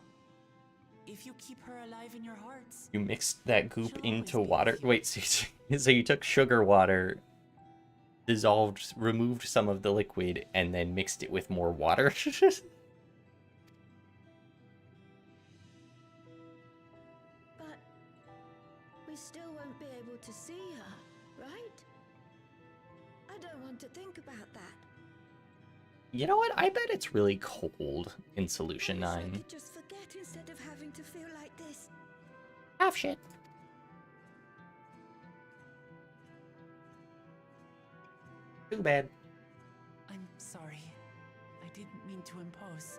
If you keep her alive in your hearts. You mixed that goop She'll always into be with water. you. Wait, so you took sugar water, dissolved, removed some of the liquid, and then mixed it with more water? But we still won't be able to see her, right? I don't want to think about that. You know what? I bet it's really cold in Solution I wish I 9. could just forget instead of having to feel like this. Half shit. Too bad. I'm sorry. I didn't mean to impose.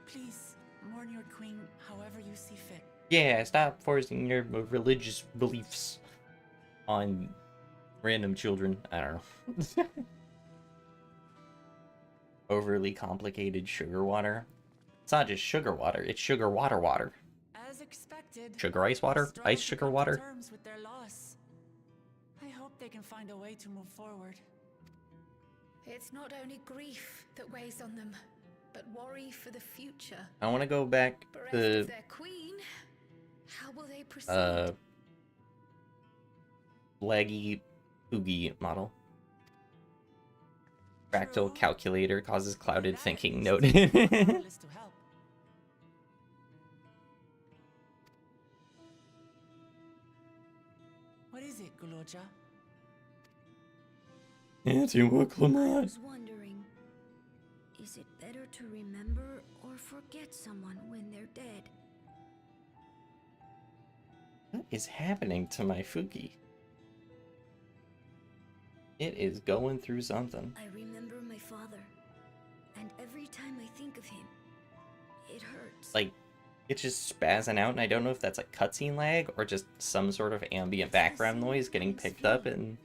Please, mourn your queen however you see fit. Yeah, stop forcing your religious beliefs on random children. I don't know. Overly complicated sugar water. It's not just sugar water, it's sugar water. As expected. Sugar ice water? strive Ice to sugar come to water? terms with their loss. I hope they can find a way to move forward. It's not only grief that weighs on them, but worry for the future. I want to go back Bereft to of their queen, how will they proceed? Laggy Oogie model. Fractal True. calculator causes clouded That thinking. is Note. powerless to help. What is it, Guloja? I Anti-Wicklamat. was wondering, is it better to remember or forget someone when they're dead? What is happening to my Fuki? It is going through something. I remember my father, and every time I think of him, it hurts. Like, it's just spazzing out, and I don't know if that's like cutscene lag or just some sort of ambient It's the background same noise getting Queen's picked up feeling.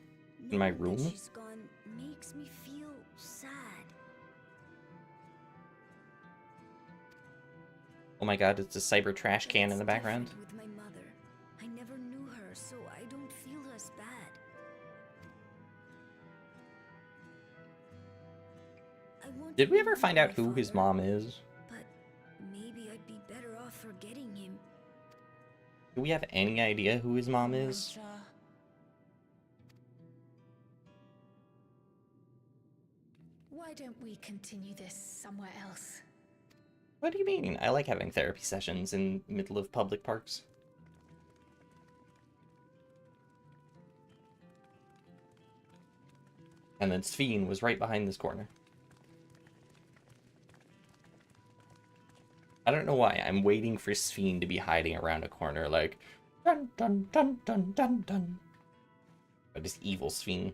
in my Knowing that room. she's gone makes me feel sad. Oh my god, it's a cyber trash can in It's the background. different with my mother. I never knew her, so I don't feel as bad. I want Did to we ever remember find out my who his father, mom is? But maybe I'd be better off forgetting him. Do we have any idea who his mom is? Guloja. Why don't we continue this somewhere else? What do you mean? I like having therapy sessions in the middle of public parks. And then Sphene was right behind this corner. I don't know why. I'm waiting for Sphene to be hiding around a corner like, dun dun dun dun dun dun. Or this evil Sphene.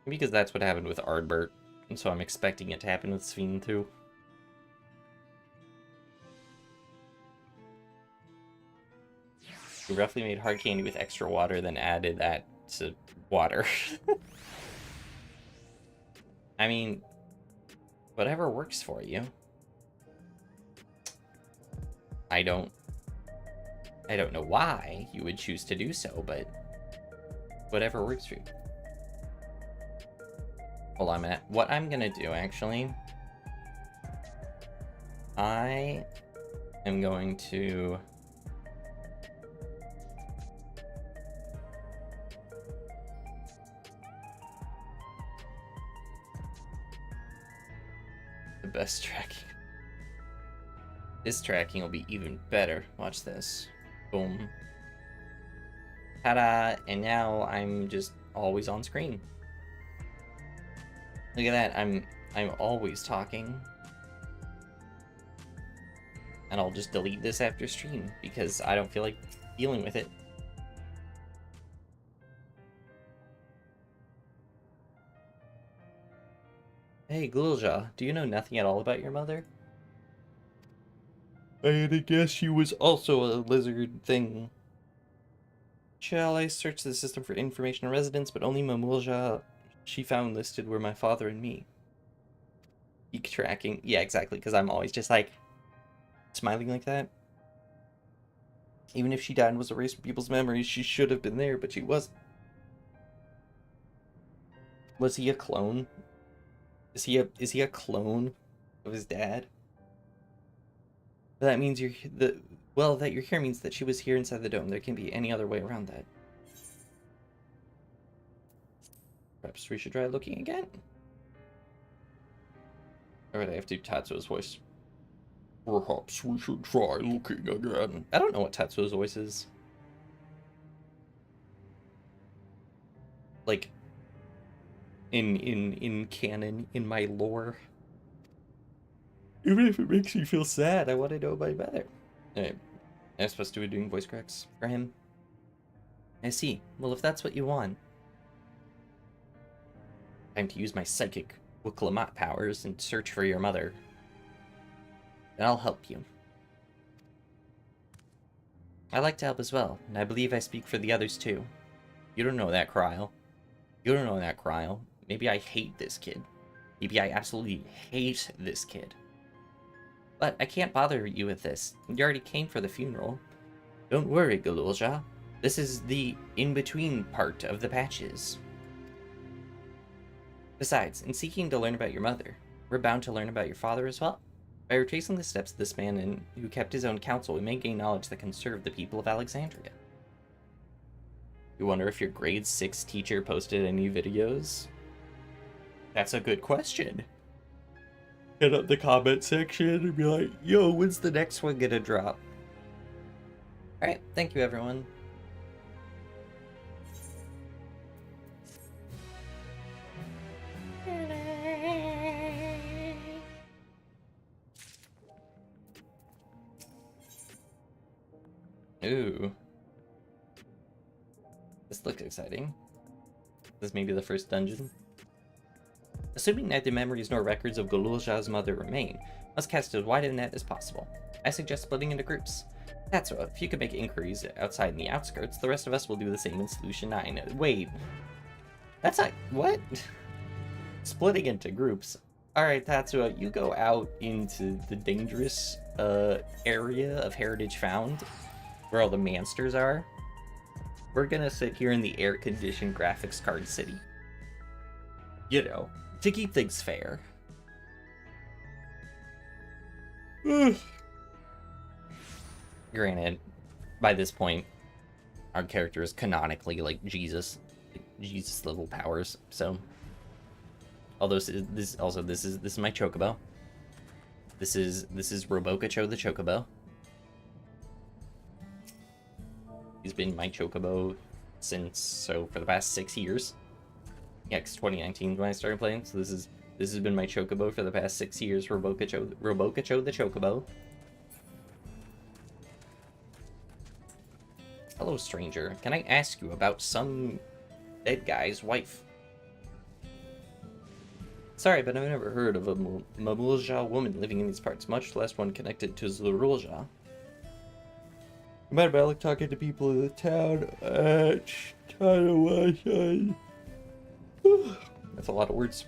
Because that's what happened with Ardbert, and so I'm expecting it to happen with Sphene too. We roughly made hard candy with extra water, then added that to water. I mean, whatever works for you. I don't know why you would choose to do so, but whatever works for you. Hold on a minute. What I'm gonna do, actually, I am going to the best tracking. This tracking will be even better. Watch this. Boom. Ta-da! And now I'm just always on screen. Look at that, I'm always talking. And I'll just delete this after stream because I don't feel like dealing with it. Hey, Glulja, do you know nothing at all about your mother? I had to guess she was also a lizard thing. Shall I search the system for information on residents, but only Mamulja she found listed were my father and me. Peak tracking. Yeah, exactly, because I'm always just like smiling like that. Even if she died and was erased from people's memories, she should have been there, but she wasn't. Was he a clone? Is he a clone of his dad? That means that you're here means that she was here inside the dome. There can't be any other way around that. Perhaps we should try looking again? Or would I have to do Tatsuo's voice? Perhaps we should try looking again. I don't know what Tatsuo's voice is. Like, in canon, in my lore. Even if it makes me feel sad, I want to know my mother. Anyway, I'm supposed to be doing voice cracks for him. I see. Well, if that's what you want. Time to use my psychic Wuklamat powers and search for your mother. Then I'll help you. I like to help as well, and I believe I speak for the others too. You don't know that, Kryl. You don't know that, Kryl. Maybe I hate this kid. Maybe I absolutely hate this kid. But I can't bother you with this. You already came for the funeral. Don't worry, Galulja. This is the in-between part of the patches. Besides, in seeking to learn about your mother, we're bound to learn about your father as well. By retracing the steps of this man who kept his own counsel, we may gain knowledge that can serve the people of Alexandria. You wonder if your grade 6 teacher posted any videos? That's a good question. Hit up the comment section and be like, yo, when's the next one gonna drop? Alright, thank you everyone. Ooh. This looks exciting. This may be the first dungeon. Assuming neither memories nor records of Galulja's mother remain, must cast as wide a net as possible. I suggest splitting into groups. That's what, if you could make inquiries outside in the outskirts, the rest of us will do the same in Solution 9. Wait. That's not... what? Splitting into groups. Alright, Tatsuo, you go out into the dangerous area of Heritage Found, where all the monsters are. We're gonna sit here in the air-conditioned graphics card city. You know, to keep things fair. Granted, by this point, our character is canonically like Jesus level powers. So, although this is my Chocobo. This is Robocacho the Chocobo. He's been my Chocobo for the past 6 years. Yeah, 'cause 2019 when I started playing, so this This has been my Chocobo for the past 6 years, Robocacho the Chocobo. Hello, stranger. Can I ask you about some dead guy's wife? Sorry, but I've never heard of a Mamulja woman living in these parts, much less one connected to Zurulja. No matter about like talking to people in the town, that's a lot of words.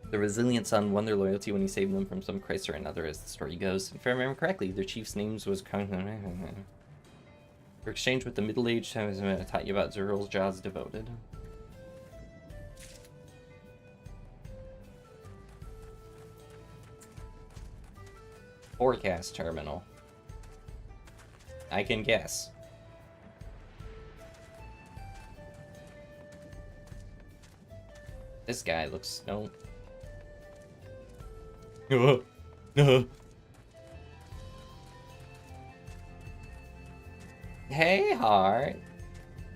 The resilient son won their loyalty when he saved them from some crisis or another, as the story goes. If I remember correctly, their chief's name was Your exchange with the middle-aged taught you about Zurulja's devoted. Forecast terminal. I can guess. This guy looks no. Hey, Heart.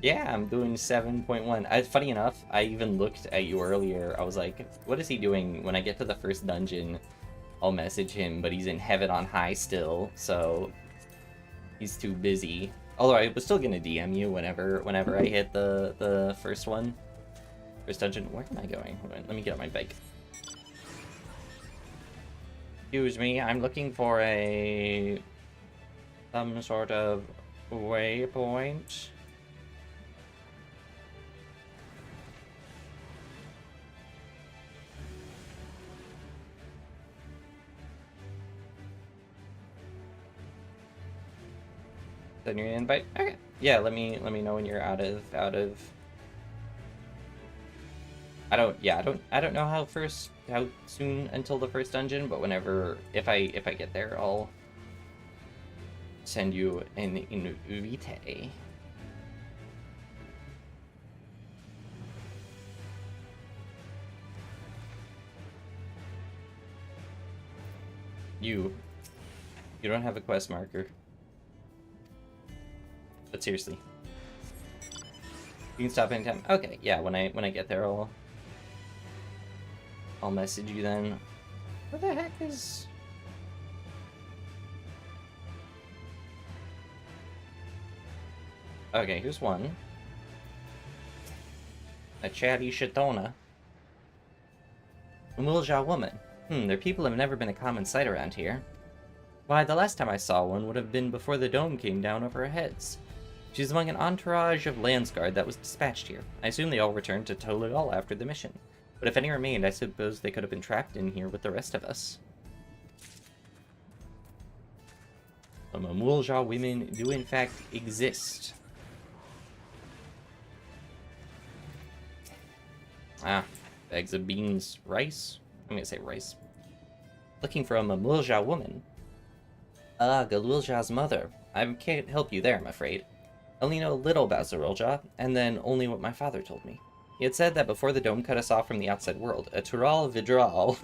Yeah, I'm doing 7.1. Funny enough, I even looked at you earlier. I was like, what is he doing? When I get to the first dungeon, I'll message him, but he's in heaven on high still, so he's too busy. Although I was still gonna DM you whenever I hit the first one. First dungeon. Where am I going? Hold on, let me get on my bike. Excuse me, I'm looking for some sort of waypoint. Send your invite. Okay. Yeah, let me know when you're out of. I don't know how soon until the first dungeon, but whenever if I get there, I'll send you an invite. You don't have a quest marker. But seriously. You can stop anytime. Okay, yeah, when I get there I'll message you then. What the heck is... Okay, here's one. A chatty Shatona. A Mulja woman. Their people have never been a common sight around here. Why, the last time I saw one would have been before the dome came down over our heads. She's among an entourage of Landsguard that was dispatched here. I assume they all returned to Toligal after the mission. But if any remained, I suppose they could have been trapped in here with the rest of us. The Mamulja women do in fact exist. Ah, bags of beans. Rice? I'm gonna say rice. Looking for a Mamulja woman. Ah, Galulja's mother. I can't help you there, I'm afraid. I only know a little about Zurulja, and then only what my father told me. He had said that before the dome cut us off from the outside world, a Tural Vidral...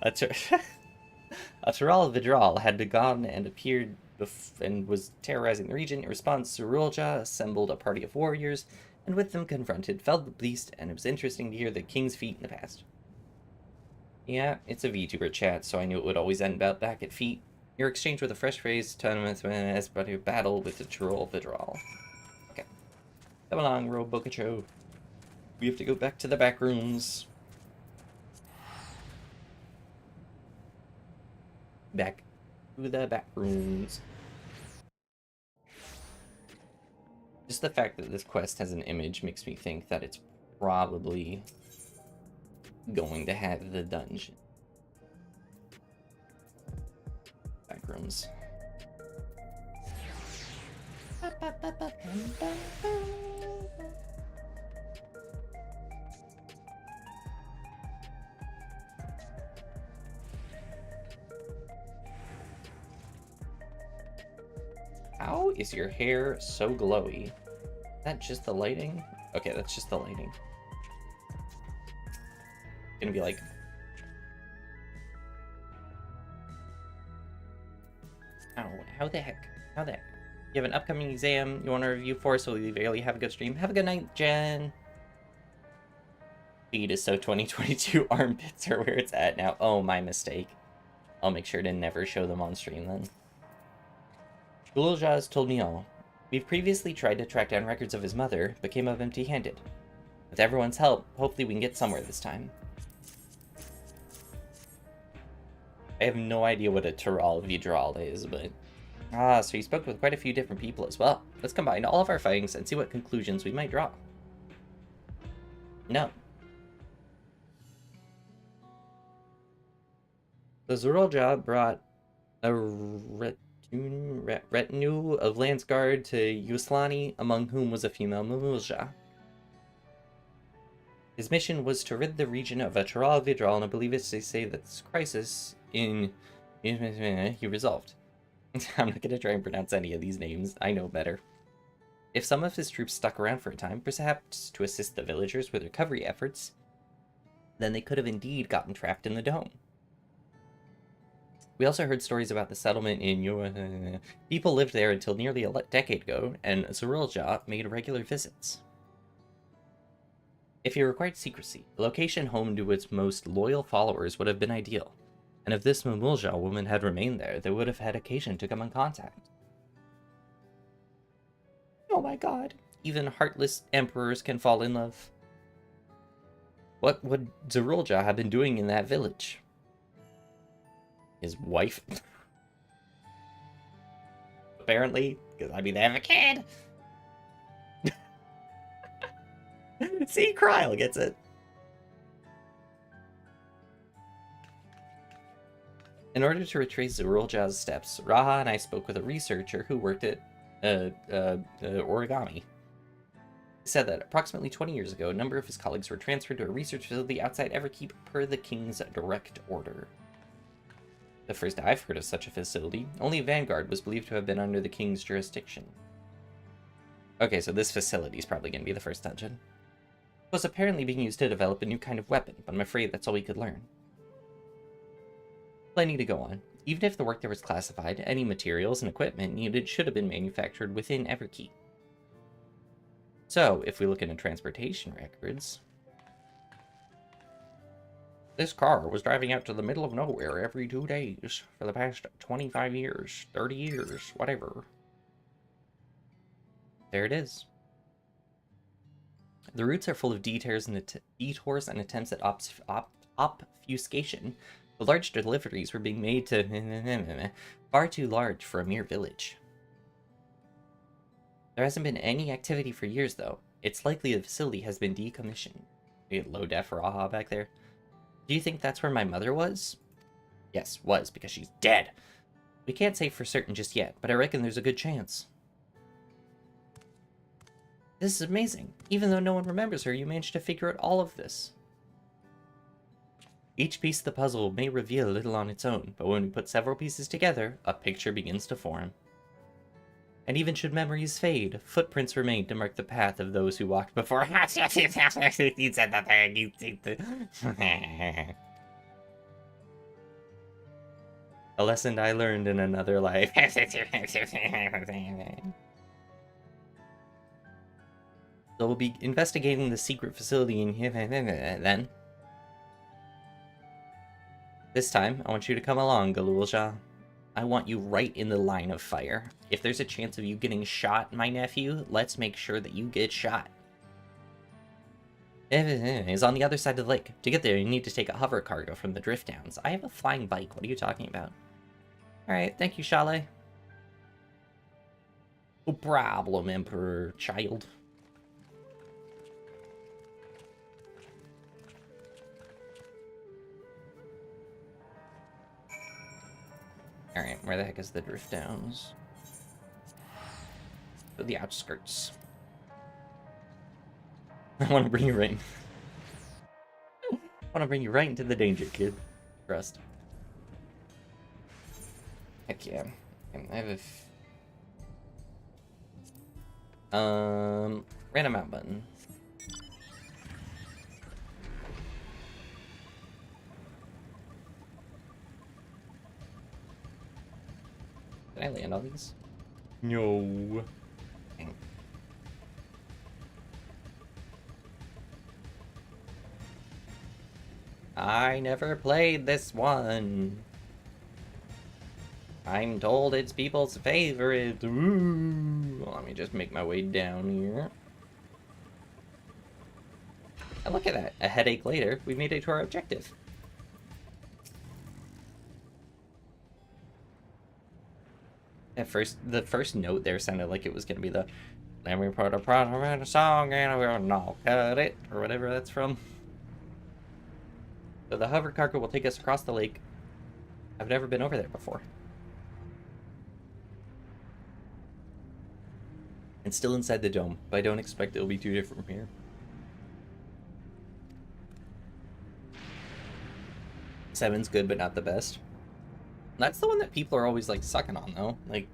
a Tural Vidral had gone and appeared and was terrorizing the region. In response, Zurulja assembled a party of warriors, and with them confronted, felled the beast, and it was interesting to hear the king's feat in the past. Yeah, it's a VTuber chat, so I knew it would always end about back at feet. Your exchange with a fresh phrase, tournament as part of battle with the Tural Vidral. Okay. Come along, Robocacho. We have to go back to the back rooms. Back to the back rooms. Just the fact that this quest has an image makes me think that it's probably going to have the dungeon. Back rooms. How is your hair so glowy? Is that just the lighting? Okay, that's just the lighting. It's gonna be like... Oh, how the heck? How the heck? You have an upcoming exam you want to review for, so we barely have a good stream. Have a good night, Jen. Feed is so 2022 armpits are where it's at now. Oh, my mistake. I'll make sure to never show them on stream then. Gulja has told me all. We've previously tried to track down records of his mother, but came up empty-handed. With everyone's help, hopefully we can get somewhere this time. I have no idea what a Tyrol Vidral is, but... Ah, so you spoke with quite a few different people as well. Let's combine all of our findings and see what conclusions we might draw. No. The Zurulja brought a retinue of Lance Guard to Yuslani, among whom was a female Mumulja. His mission was to rid the region of a Tyrol Vidral, and I believe it's to say that this crisis he resolved. I'm not going to try and pronounce any of these names, I know better. If some of his troops stuck around for a time, perhaps to assist the villagers with recovery efforts, then they could have indeed gotten trapped in the dome. We also heard stories about the settlement in people lived there until nearly a decade ago, and Zurulja made regular visits. If he required secrecy, a location home to its most loyal followers would have been ideal, and if this Mumulja woman had remained there, they would have had occasion to come in contact. Oh my god, even heartless emperors can fall in love. What would Zurulja have been doing in that village? His wife? Apparently, because I mean they have a kid. See, Kryl gets it. In order to retrace Zurulja's steps, Raha and I spoke with a researcher who worked at origami. He said that approximately 20 years ago, a number of his colleagues were transferred to a research facility outside Everkeep per the king's direct order. The first I've heard of such a facility, only Vanguard was believed to have been under the king's jurisdiction. Okay, so this facility is probably going to be the first dungeon. It was apparently being used to develop a new kind of weapon, but I'm afraid that's all we could learn. Plenty to go on. Even if the work there was classified, any materials and equipment needed should have been manufactured within Everkeep. So, if we look into transportation records... This car was driving out to the middle of nowhere every 2 days for the past 25 years, 30 years, whatever. There it is. The routes are full of detours and attempts at obfuscation. The large deliveries were being made to far too large for a mere village. There hasn't been any activity for years, though. It's likely the facility has been decommissioned. We get low def Raha back there. Do you think that's where my mother was? Yes, was, because she's dead. We can't say for certain just yet, but I reckon there's a good chance. This is amazing. Even though no one remembers her, you managed to figure out all of this. Each piece of the puzzle may reveal a little on its own, but when we put several pieces together, a picture begins to form. And even should memories fade, footprints remain to mark the path of those who walked before. You said the thing. You said the... A lesson I learned in another life. So we'll be investigating the secret facility in here then. This time, I want you to come along, Galulja. I want you right in the line of fire. If there's a chance of you getting shot, my nephew, let's make sure that you get shot. It's on the other side of the lake. To get there, you need to take a hover cargo from the drift downs. I have a flying bike. What are you talking about? Alright, thank you, Chalet. No problem, Emperor Child. Alright, where the heck is the drift downs? To the outskirts. I want to bring you right. I want to bring you right into the danger, kid. Trust. Heck yeah. I have a random out button. Did I land on these? No. Dang. I never played this one. I'm told it's people's favorite. Ooh. Let me just make my way down here. And look at that. A headache later, we made it to our objective. At first, the first note there sounded like it was going to be the "Let me put a problem in a song and we'll not cut it," or whatever that's from. So the hover cargo will take us across the lake. I've never been over there before. And still inside the dome, but I don't expect it'll be too different from here. 7's good, but not the best. That's the one that people are always, like, sucking on, though. Like,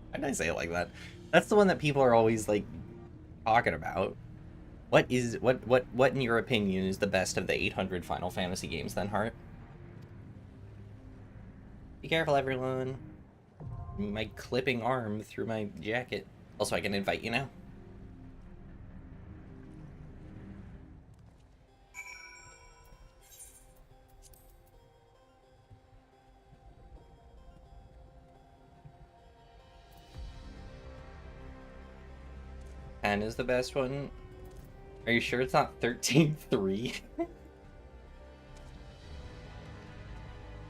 why did I say it like that? That's the one that people are always, like, talking about. What in your opinion is the best of the 800 Final Fantasy games, then, Hart? Be careful, everyone. My clipping arm through my jacket. Also, I can invite you now. And is the best one. Are you sure it's not 13-3?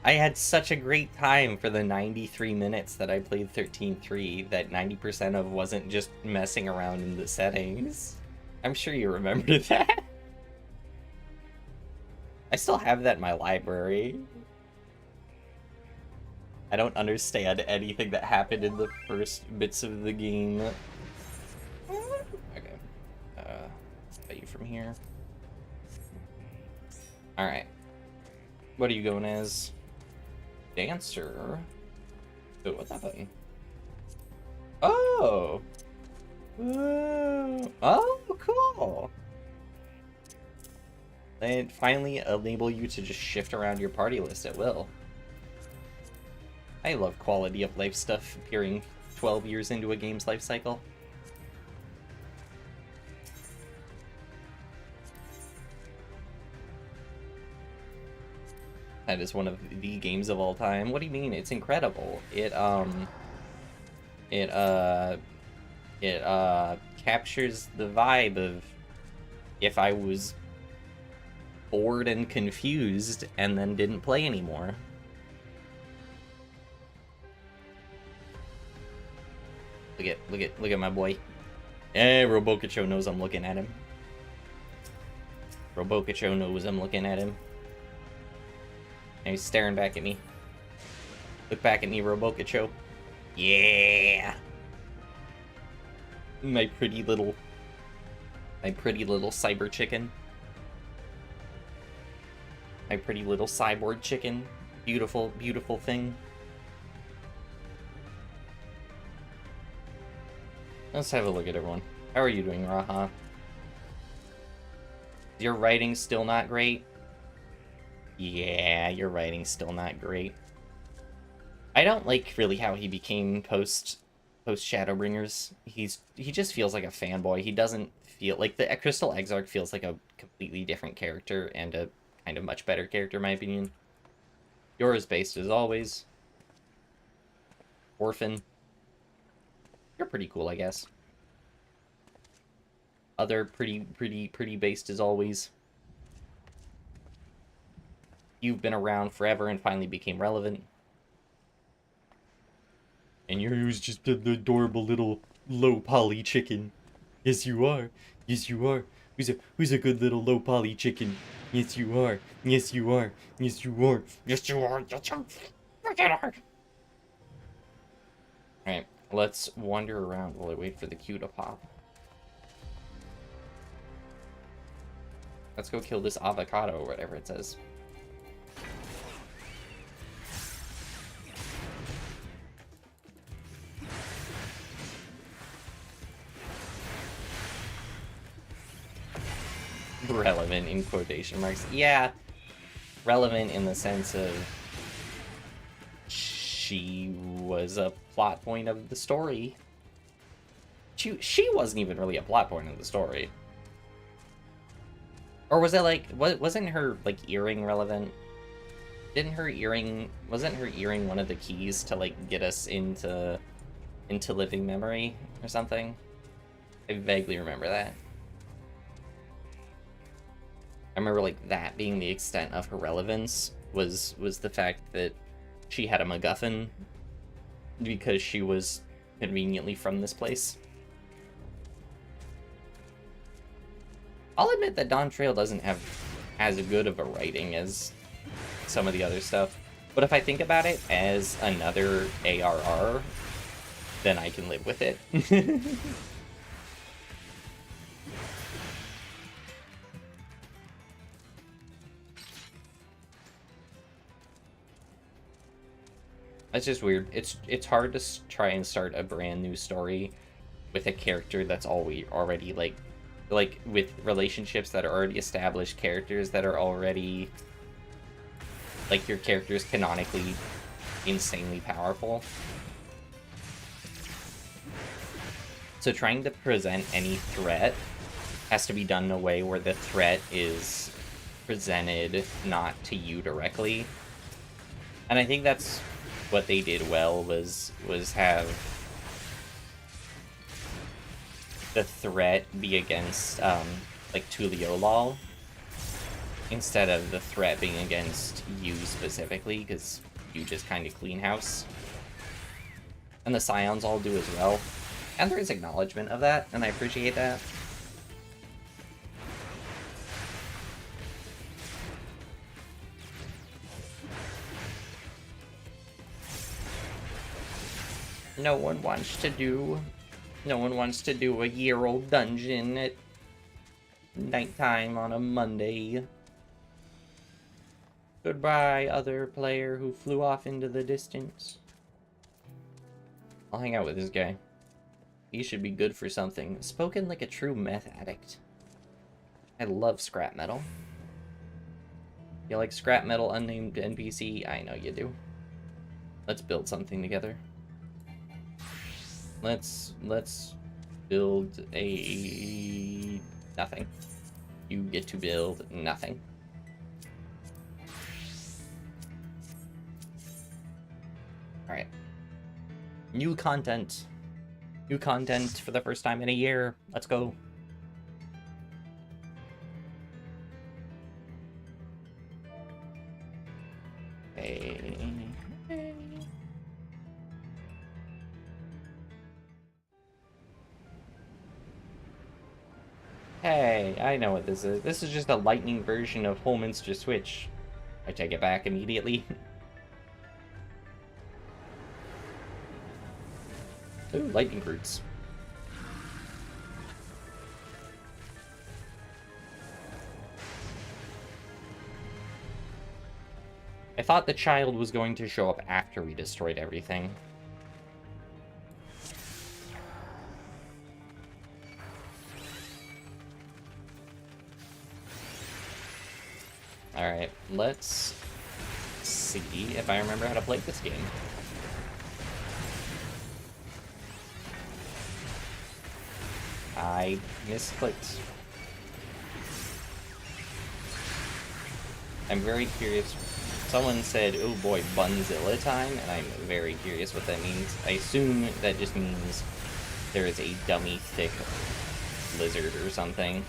I had such a great time for the 93 minutes that I played 13-3 that 90% of wasn't just messing around in the settings. I'm sure you remember that. I still have that in my library. I don't understand anything that happened in the first bits of the game. Okay. Get you from here. Alright. What are you going as? Dancer? Oh, what's that button? Oh! Oh, cool! They finally enable you to just shift around your party list at will. I love quality of life stuff appearing 12 years into a game's life cycle. That is one of the games of all time. What do you mean? It's incredible. It captures the vibe of if I was bored and confused and then didn't play anymore. Look at my boy. Eh, Robokacho knows I'm looking at him. Robokacho knows I'm looking at him. And he's staring back at me. Look back at me, Robokacho. Yeah! My pretty little cyber chicken. My pretty little cyborg chicken. Beautiful, beautiful thing. Let's have a look at everyone. How are you doing, Raha? Your writing's still not great? Yeah, your writing's still not great. I don't like really how he became post Shadowbringers. He just feels like a fanboy. He doesn't feel like the Crystal Exarch feels like a completely different character and a kind of much better character in my opinion. Yours based as always. Orphan. You're pretty cool, I guess. Other pretty based as always. You've been around forever and finally became relevant. And you're just an adorable little low poly chicken. Yes, you are. Yes, you are. Who's a good little low poly chicken? Yes, you are. Yes, you are. Yes, you are. Yes, you are. Yes, you freaking are. Alright, let's wander around while I wait for the queue to pop. Let's go kill this avocado or whatever it says. Relevant in quotation marks. Yeah, relevant in the sense of she was a plot point of the story. She wasn't even really a plot point of the story. Or was it like, wasn't her like earring relevant? Wasn't her earring one of the keys to like get us into living memory or something? I vaguely remember that. I remember like that being the extent of her relevance was the fact that she had a MacGuffin because she was conveniently from this place. I'll admit that Dawn Trail doesn't have as good of a writing as some of the other stuff, but if I think about it as another ARR, then I can live with it. It's just weird. It's hard to try and start a brand new story with a character that's already like with relationships that are already established, characters that are already like your character's canonically insanely powerful. So trying to present any threat has to be done in a way where the threat is presented not to you directly. And I think that's what they did well was have the threat be against like Tuliolol instead of the threat being against you specifically, because you just kind of clean house. And the Scions all do as well. And there is acknowledgement of that, and I appreciate that. No one wants to do a year-old dungeon at nighttime on a Monday. Goodbye, other player who flew off into the distance. I'll hang out with this guy. He should be good for something. Spoken like a true meth addict. I love scrap metal. You like scrap metal, unnamed NPC? I know you do. Let's build something together. Let's build a nothing. You get to build nothing. Alright. New content. New content for the first time in a year. Let's go. Hey. Hey, I know what this is. This is just a lightning version of Holminster Switch. I take it back immediately. Ooh, lightning roots. I thought the child was going to show up after we destroyed everything. Alright, let's see if I remember how to play this game. I misclicked. I'm very curious. Someone said, oh boy, Bunzilla time, and I'm very curious what that means. I assume that just means there is a dummy thick lizard or something.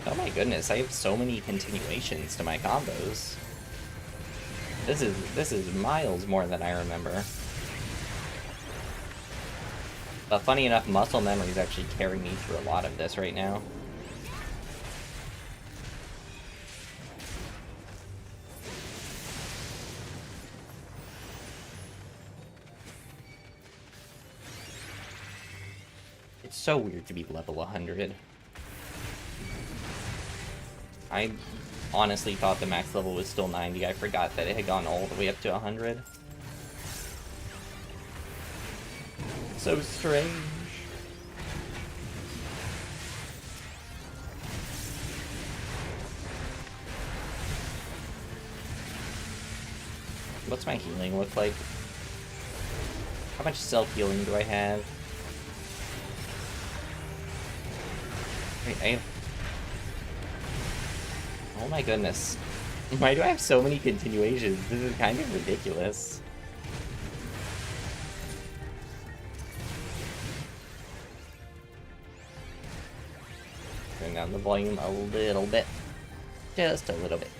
Oh my goodness, I have so many continuations to my combos. This is miles more than I remember. But funny enough, muscle memory is actually carrying me through a lot of this right now. It's so weird to be level 100. I honestly thought the max level was still 90. I forgot that it had gone all the way up to 100. So strange. What's my healing look like? How much self-healing do I have? Wait, I have... Oh my goodness. Why do I have so many continuations? This is kind of ridiculous. Turn down the volume a little bit. Just a little bit.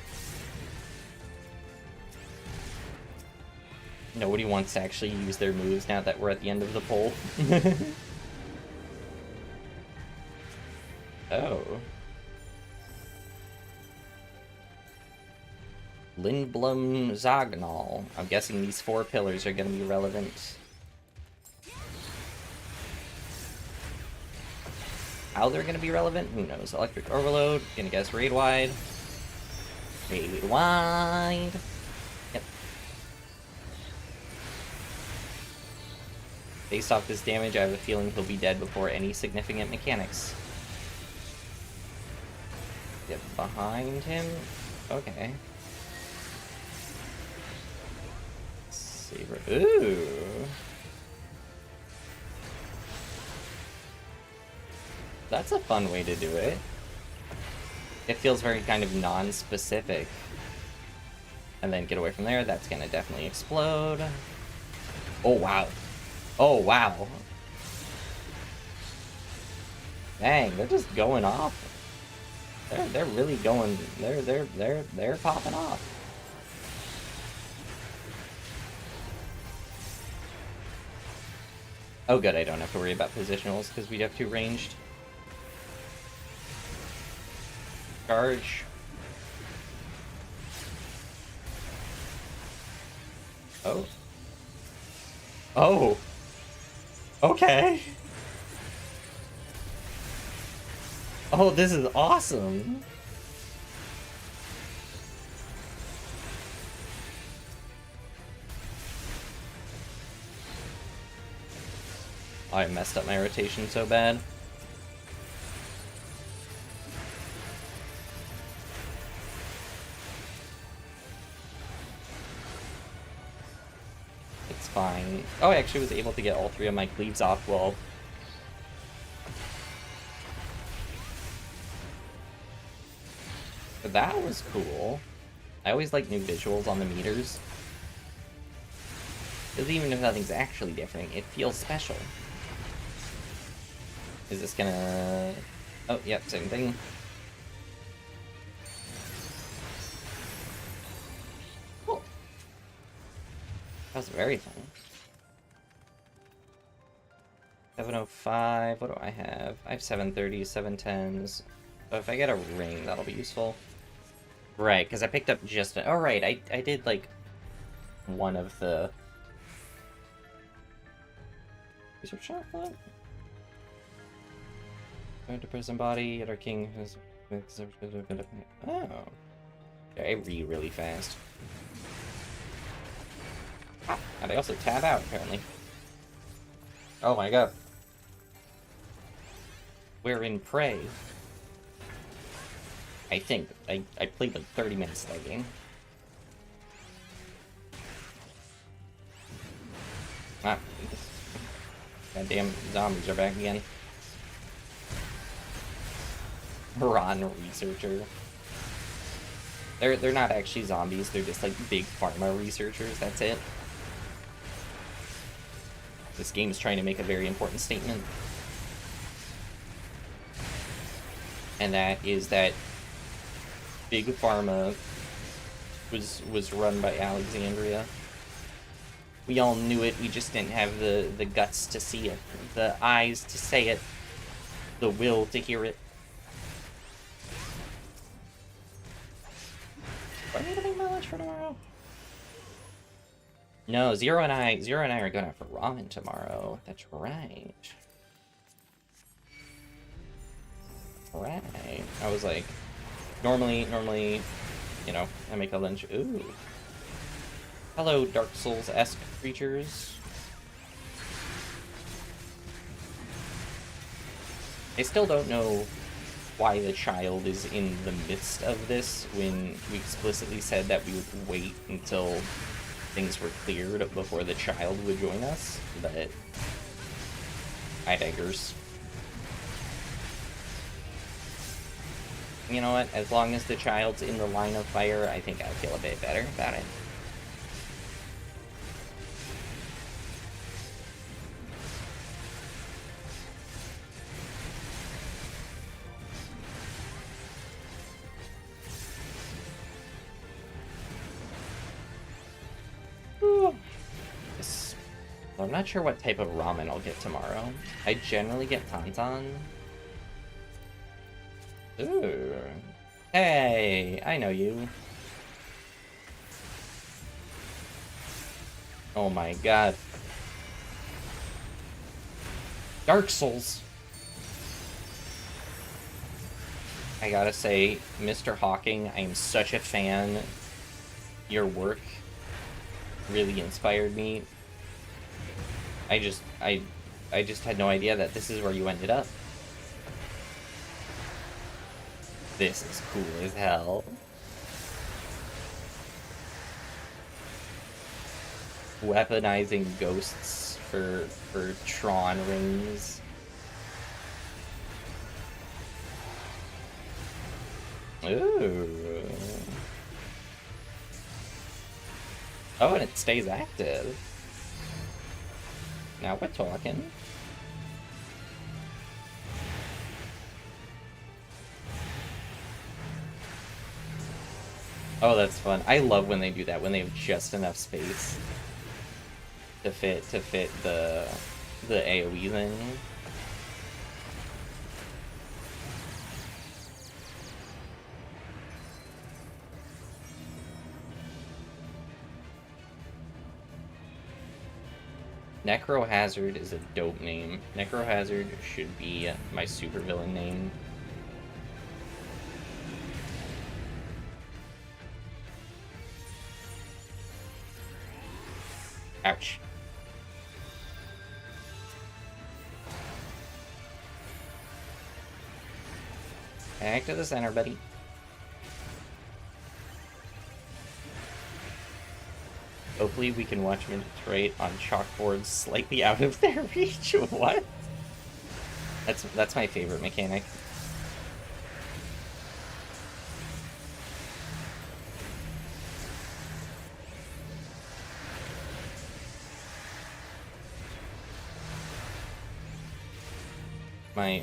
Nobody wants to actually use their moves now that we're at the end of the poll. Oh. Lindblom Zagnal. I'm guessing these 4 pillars are going to be relevant. How they're going to be relevant? Who knows? Electric Overload. Gonna guess Raid Wide. Raid Wide. Yep. Based off this damage, I have a feeling he'll be dead before any significant mechanics. Get behind him. Okay. Saber. Ooh. That's a fun way to do it. It feels very kind of non-specific. And then get away from there. That's gonna definitely explode. Oh wow. Oh wow. Dang, they're just going off. They're really going. They're popping off. Oh good, I don't have to worry about positionals because we have 2 ranged. Charge. Oh. Oh. Okay. Oh, this is awesome. Oh, I messed up my rotation so bad. It's fine. Oh, I actually was able to get all 3 of my cleaves off well. But that was cool. I always like new visuals on the meters. Because even if nothing's actually different, it feels special. Is this gonna... Oh, yep, same thing. Cool. That was very fun. 705, what do I have? I have 730s, 710s. So if I get a ring, that'll be useful. Right, because I picked up just... Oh, right, I did, like, one of the... Research shot for that? Going to prison body, at our king has... Oh. I read really fast. Ah, and I also tab out, apparently. Oh my god. We're in Prey. I think. I played like 30 minutes of that game. Ah. Goddamn zombies are back again. Ron researcher. They're not actually zombies, they're just like big pharma researchers, that's it. This game is trying to make a very important statement. And that is that Big Pharma was run by Alexandria. We all knew it, we just didn't have the guts to see it, the eyes to say it, the will to hear it. Do I need to make my lunch for tomorrow? No, Zero and I are going out for ramen tomorrow. That's right. Right. I was like, normally, you know, I make a lunch. Ooh. Hello, Dark Souls-esque creatures. I still don't know why the child is in the midst of this when we explicitly said that we would wait until things were cleared before the child would join us, but I digress. You know what? As long as the child's in the line of fire, I think I feel a bit better about it. I'm not sure what type of ramen I'll get tomorrow. I generally get Tauntaun. Ooh. Hey, I know you. Oh my god. Dark Souls. I gotta say, Mr. Hawking, I am such a fan. Your work really inspired me. I just had no idea that this is where you ended up. This is cool as hell. Weaponizing ghosts for Tron rings. Ooh. Oh, and it stays active. Now we're talking. Oh, that's fun. I love when they do that, when they have just enough space to fit the AoE thing. Necrohazard is a dope name. Necrohazard should be my supervillain name. Ouch. Back to the center, buddy. Hopefully we can watch them iterate on chalkboards slightly out of their reach. What? That's my favorite mechanic.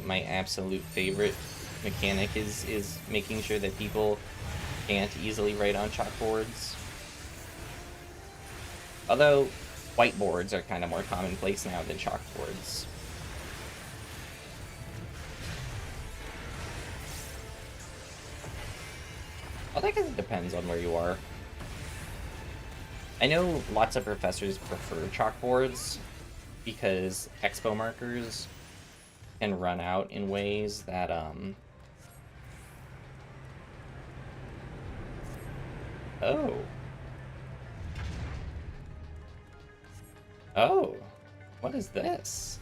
My absolute favorite mechanic is making sure that people can't easily write on chalkboards. Although, whiteboards are kind of more commonplace now than chalkboards. Well, I guess it depends on where you are. I know lots of professors prefer chalkboards because expo markers can run out in ways that, Oh. Oh. What is this?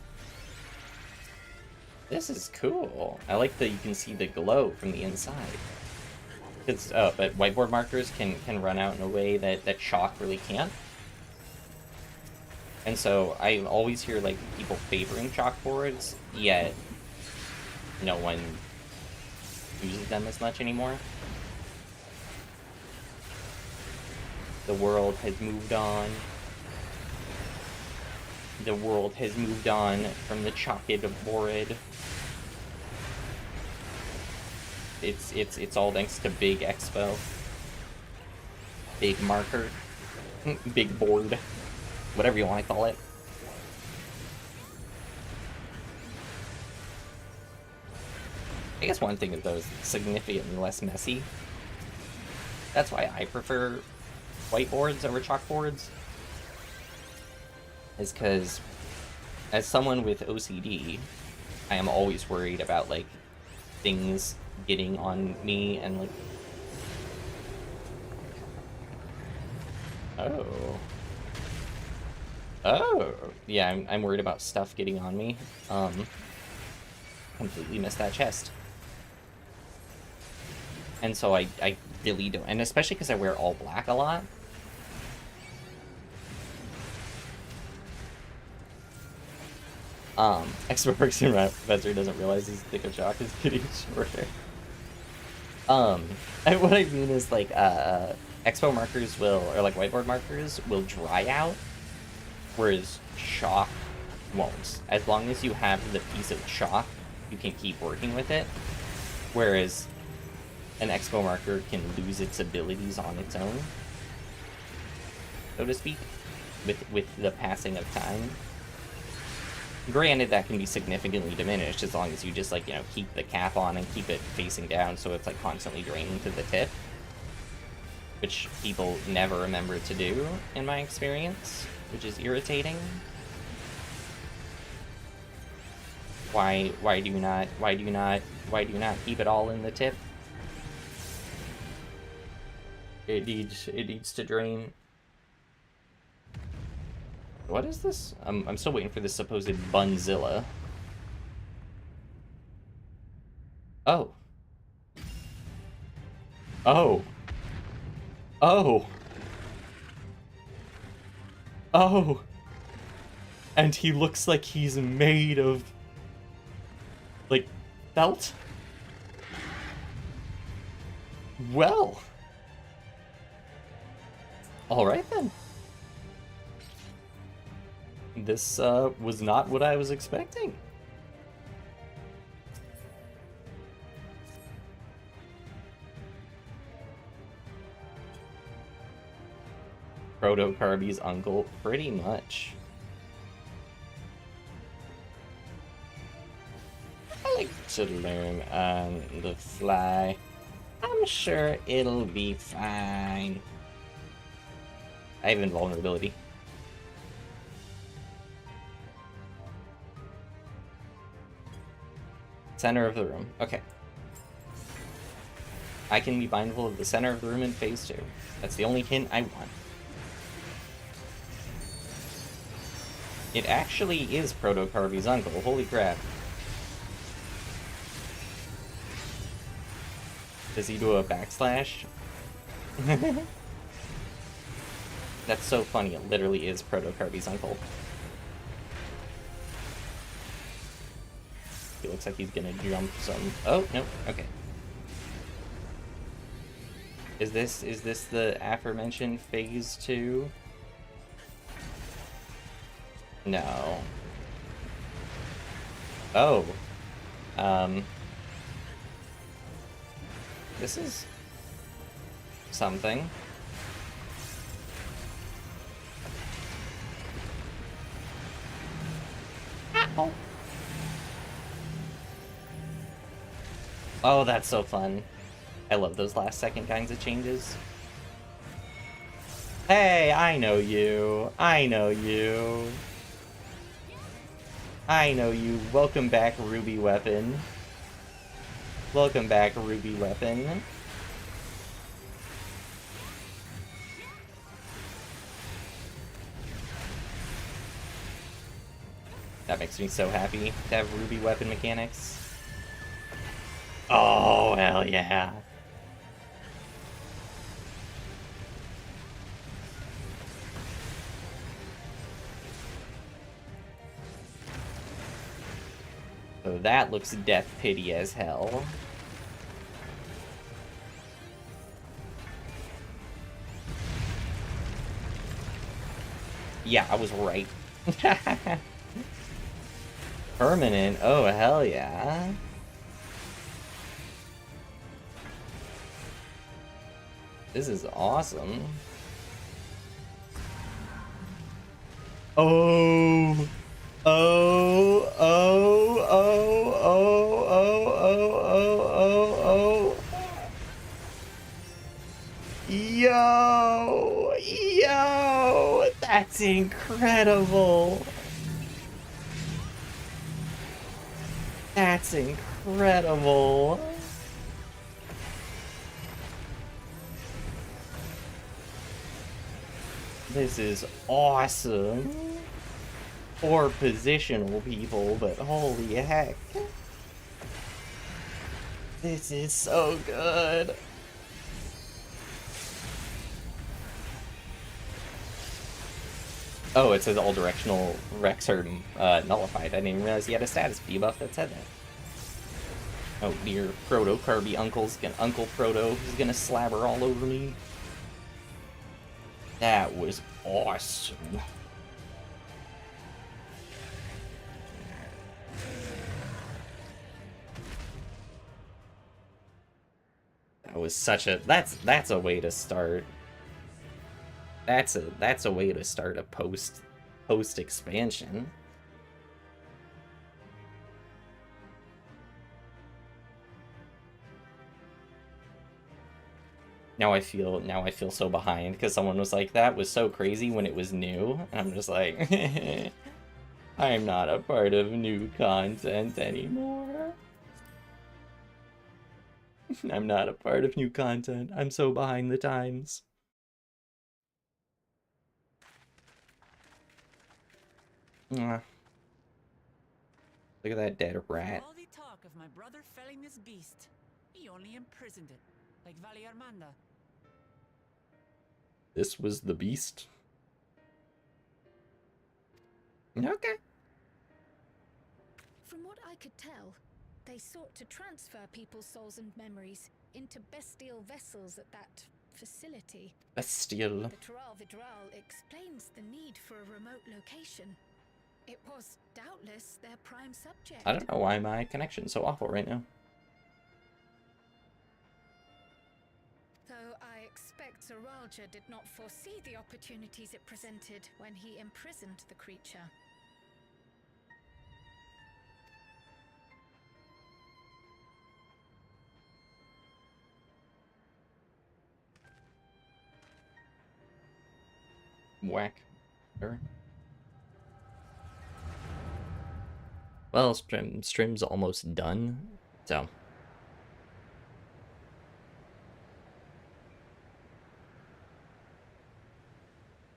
This is cool. I like that you can see the glow from the inside. It's, but whiteboard markers can run out in a way that chalk really can't. And so I always hear, like, people favoring chalkboards, yet no one uses them as much anymore. The world has moved on. The world has moved on from the chalked board. It's all thanks to Big Expo. Big marker. Big board. Whatever you want to call it. I guess one thing though is significantly less messy. That's why I prefer whiteboards over chalkboards. Is because as someone with OCD, I am always worried about, like, things getting on me and, like... Oh. Oh! Yeah, I'm worried about stuff getting on me. Completely missed that chest. And so I really don't... And especially because I wear all black a lot. Expert works in Professor doesn't realize his thick of chalk is getting shorter. What I mean is, like, expo markers will, or like whiteboard markers will dry out, whereas chalk won't. As long as you have the piece of chalk, you can keep working with it, whereas an expo marker can lose its abilities on its own, so to speak, with the passing of time. Granted, that can be significantly diminished as long as you just, like, you know, keep the cap on and keep it facing down so it's, like, constantly draining to the tip, which people never remember to do, in my experience, which is irritating. Why do you not keep it all in the tip? It needs to drain. What is this? I'm still waiting for this supposed Bunzilla. Oh. Oh. Oh. Oh. And he looks like he's made of, like, felt? Well. Alright then. This was not what I was expecting. Proto Carby's uncle, pretty much. I like to learn on the fly. I'm sure it'll be fine. I have invulnerability. Center of the room. Okay. I can be mindful of the center of the room in phase 2. That's the only hint I want. It actually is Proto Carby's uncle. Holy crap. Does he do a backslash? That's so funny. It literally is Proto Carby's uncle. He looks like he's gonna jump some. Oh, no. Okay. Is this the aforementioned phase 2? No. Oh. This is something. Ow. Oh, that's so fun. I love those last second kinds of changes. Hey, I know you. I know you. I know you. Welcome back, Ruby Weapon. Welcome back, Ruby Weapon. That makes me so happy to have Ruby Weapon mechanics. Oh, hell yeah. So that looks death pity as hell. Yeah, I was right. Permanent? Oh, hell yeah. This is awesome. Oh, oh, oh, oh, oh, oh, oh, oh, oh, oh. Yo, yo, that's incredible. That's incredible. This is awesome. Poor positional people, but holy heck. This is so good. Oh, it says all directional Rex are nullified. I didn't even realize he had a status debuff that said that. Oh dear, Proto Carby Uncle Proto is gonna slabber all over me. That was awesome. That was such a that's a way to start. That's a way to start a post expansion. Now I feel so behind because someone was like, that was so crazy when it was new. And I'm just like, I'm not a part of new content anymore. I'm not a part of new content. I'm so behind the times. Look at that dead rat. All the talk of my brother felling this beast, he only imprisoned it, like Valley Armanda. This was the beast. Okay. From what I could tell, they sought to transfer people's souls and memories into bestial vessels at that facility. Bestial. The Tural Vidral explains the need for a remote location. It was doubtless their prime subject. I don't know why my connection's so awful right now. Though I expect Zeralja did not foresee the opportunities it presented when he imprisoned the creature. Whack. Sure. Well, stream's almost done, so.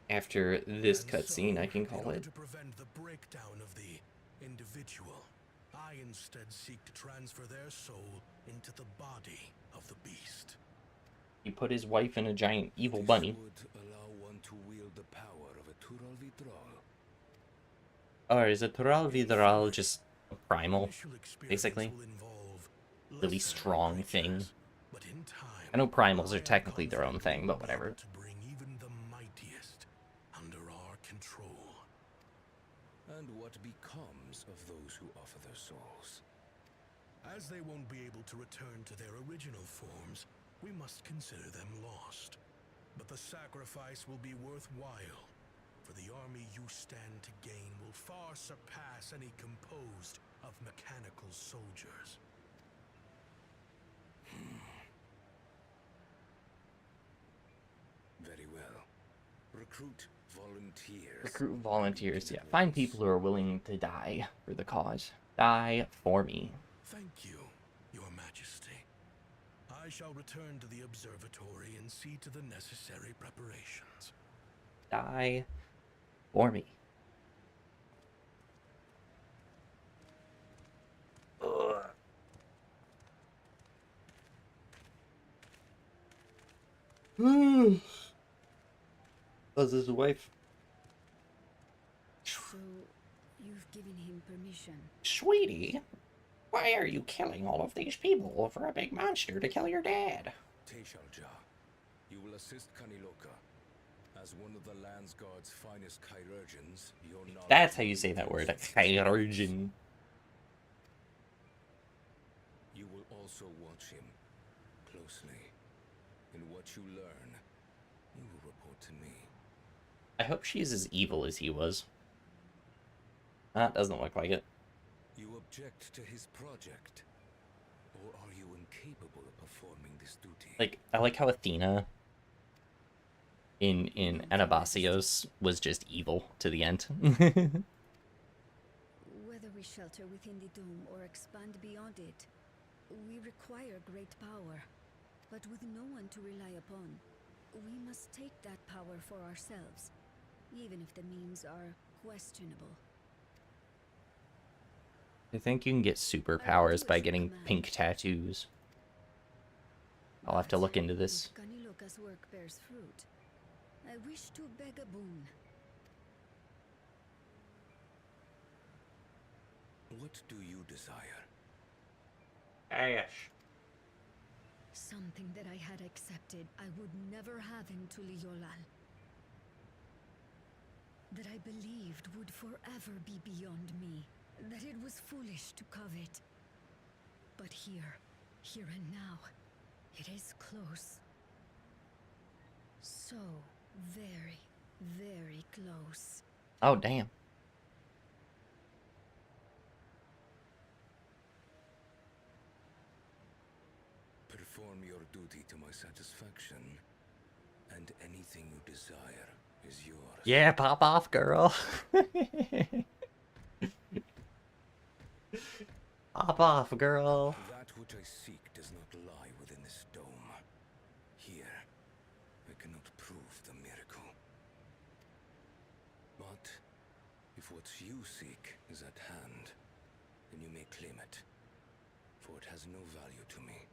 After this cutscene, I can call it. To prevent the breakdown of the individual, I instead seek to transfer their soul into the body of the beast. He put his wife in a giant evil bunny. Would allow one to wield the power of a Tural Vidral. Or is a Tural Vidral just a primal, basically? Really strong thing. I know primals are technically their own thing, but whatever. To bring even the mightiest under our control. And what becomes of those who offer their souls? As they won't be able to return to their original forms, we must consider them lost. But the sacrifice will be worthwhile, for the army you stand to gain will far surpass any composed of mechanical soldiers. Very well. Recruit volunteers. Recruit volunteers, yeah. Find people who are willing to die for the cause. Die for me. Thank you, Your Majesty. I shall return to the observatory and see to the necessary preparations. Die for me. Ugh. Was his wife? So, you've given him permission. Sweetie, why are you killing all of these people for a big monster to kill your dad? Teshalja, you will assist Kaniloka. As one of the Landsguard's finest chirurgeons, your knowledge... That's how you say that word, chirurgeon. You will also watch him closely. In what you learn, you will report to me. I hope she's as evil as he was. That doesn't look like it. You object to his project? Or are you incapable of performing this duty? Like, I like how Athena in Anabasios was just evil to the end. Whether we shelter within the dome or expand beyond it, we require great power. But with no one to rely upon, we must take that power for ourselves, even if the means are questionable. I think you can get superpowers by getting pink tattoos. I'll have to look into this. If Kaniloka's work bears fruit, I wish to beg a boon. What do you desire? Ash. Something that I had accepted I would never have in Tuliyollal. That I believed would forever be beyond me. That it was foolish to covet. But here and now, it is close. So very, very close. Oh, damn. Perform your duty to my satisfaction, and anything you desire is yours. Yeah, pop off, girl. Pop off, girl. That which I seek does not lie within this dome. Here, I cannot prove the miracle. But if what you seek is at hand, then you may claim it, for it has no value to me.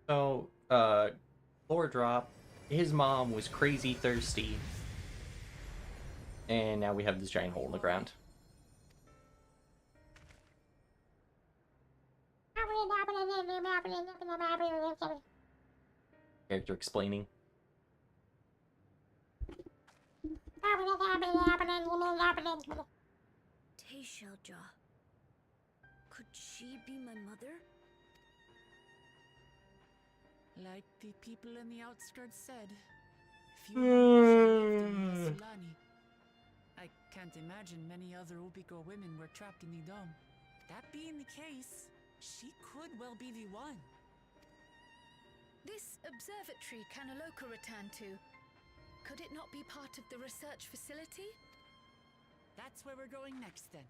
So, lore drop. His mom was crazy thirsty. And now we have this giant hole in the ground. Character explaining. Teishelja. Could she be my mother? Like the people in the outskirts said, few shall live to Yasilani. I can't imagine many other Ubigo women were trapped in the dome. That being the case, she could well be the one. This observatory Kanaloka returned to, could it not be part of the research facility? That's where we're going next then.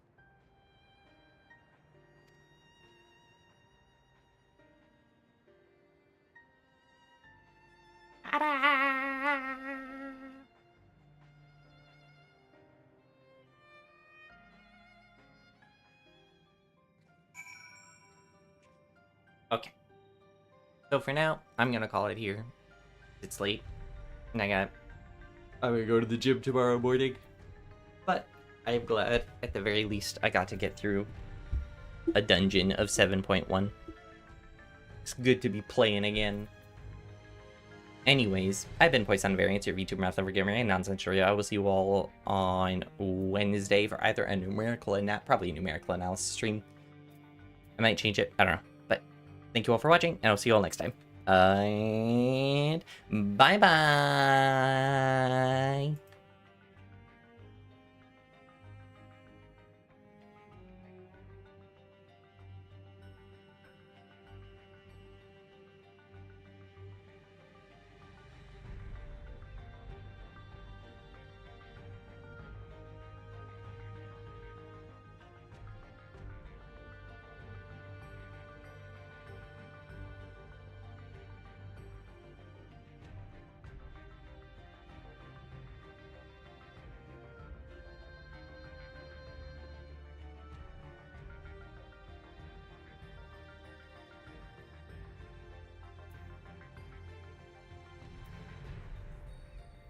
Okay. So for now, I'm gonna call it here. It's late. And I'm gonna go to the gym tomorrow morning. But I am glad, at the very least, I got to get through a dungeon of 7.1. It's good to be playing again. Anyways, I've been Poisson Variants, your VTuber Math Lover Gamer, and Nonsense Show. I will see you all on Wednesday for either a numerical probably a numerical analysis stream. I might change it, I don't know. But thank you all for watching, and I'll see you all next time. And bye-bye!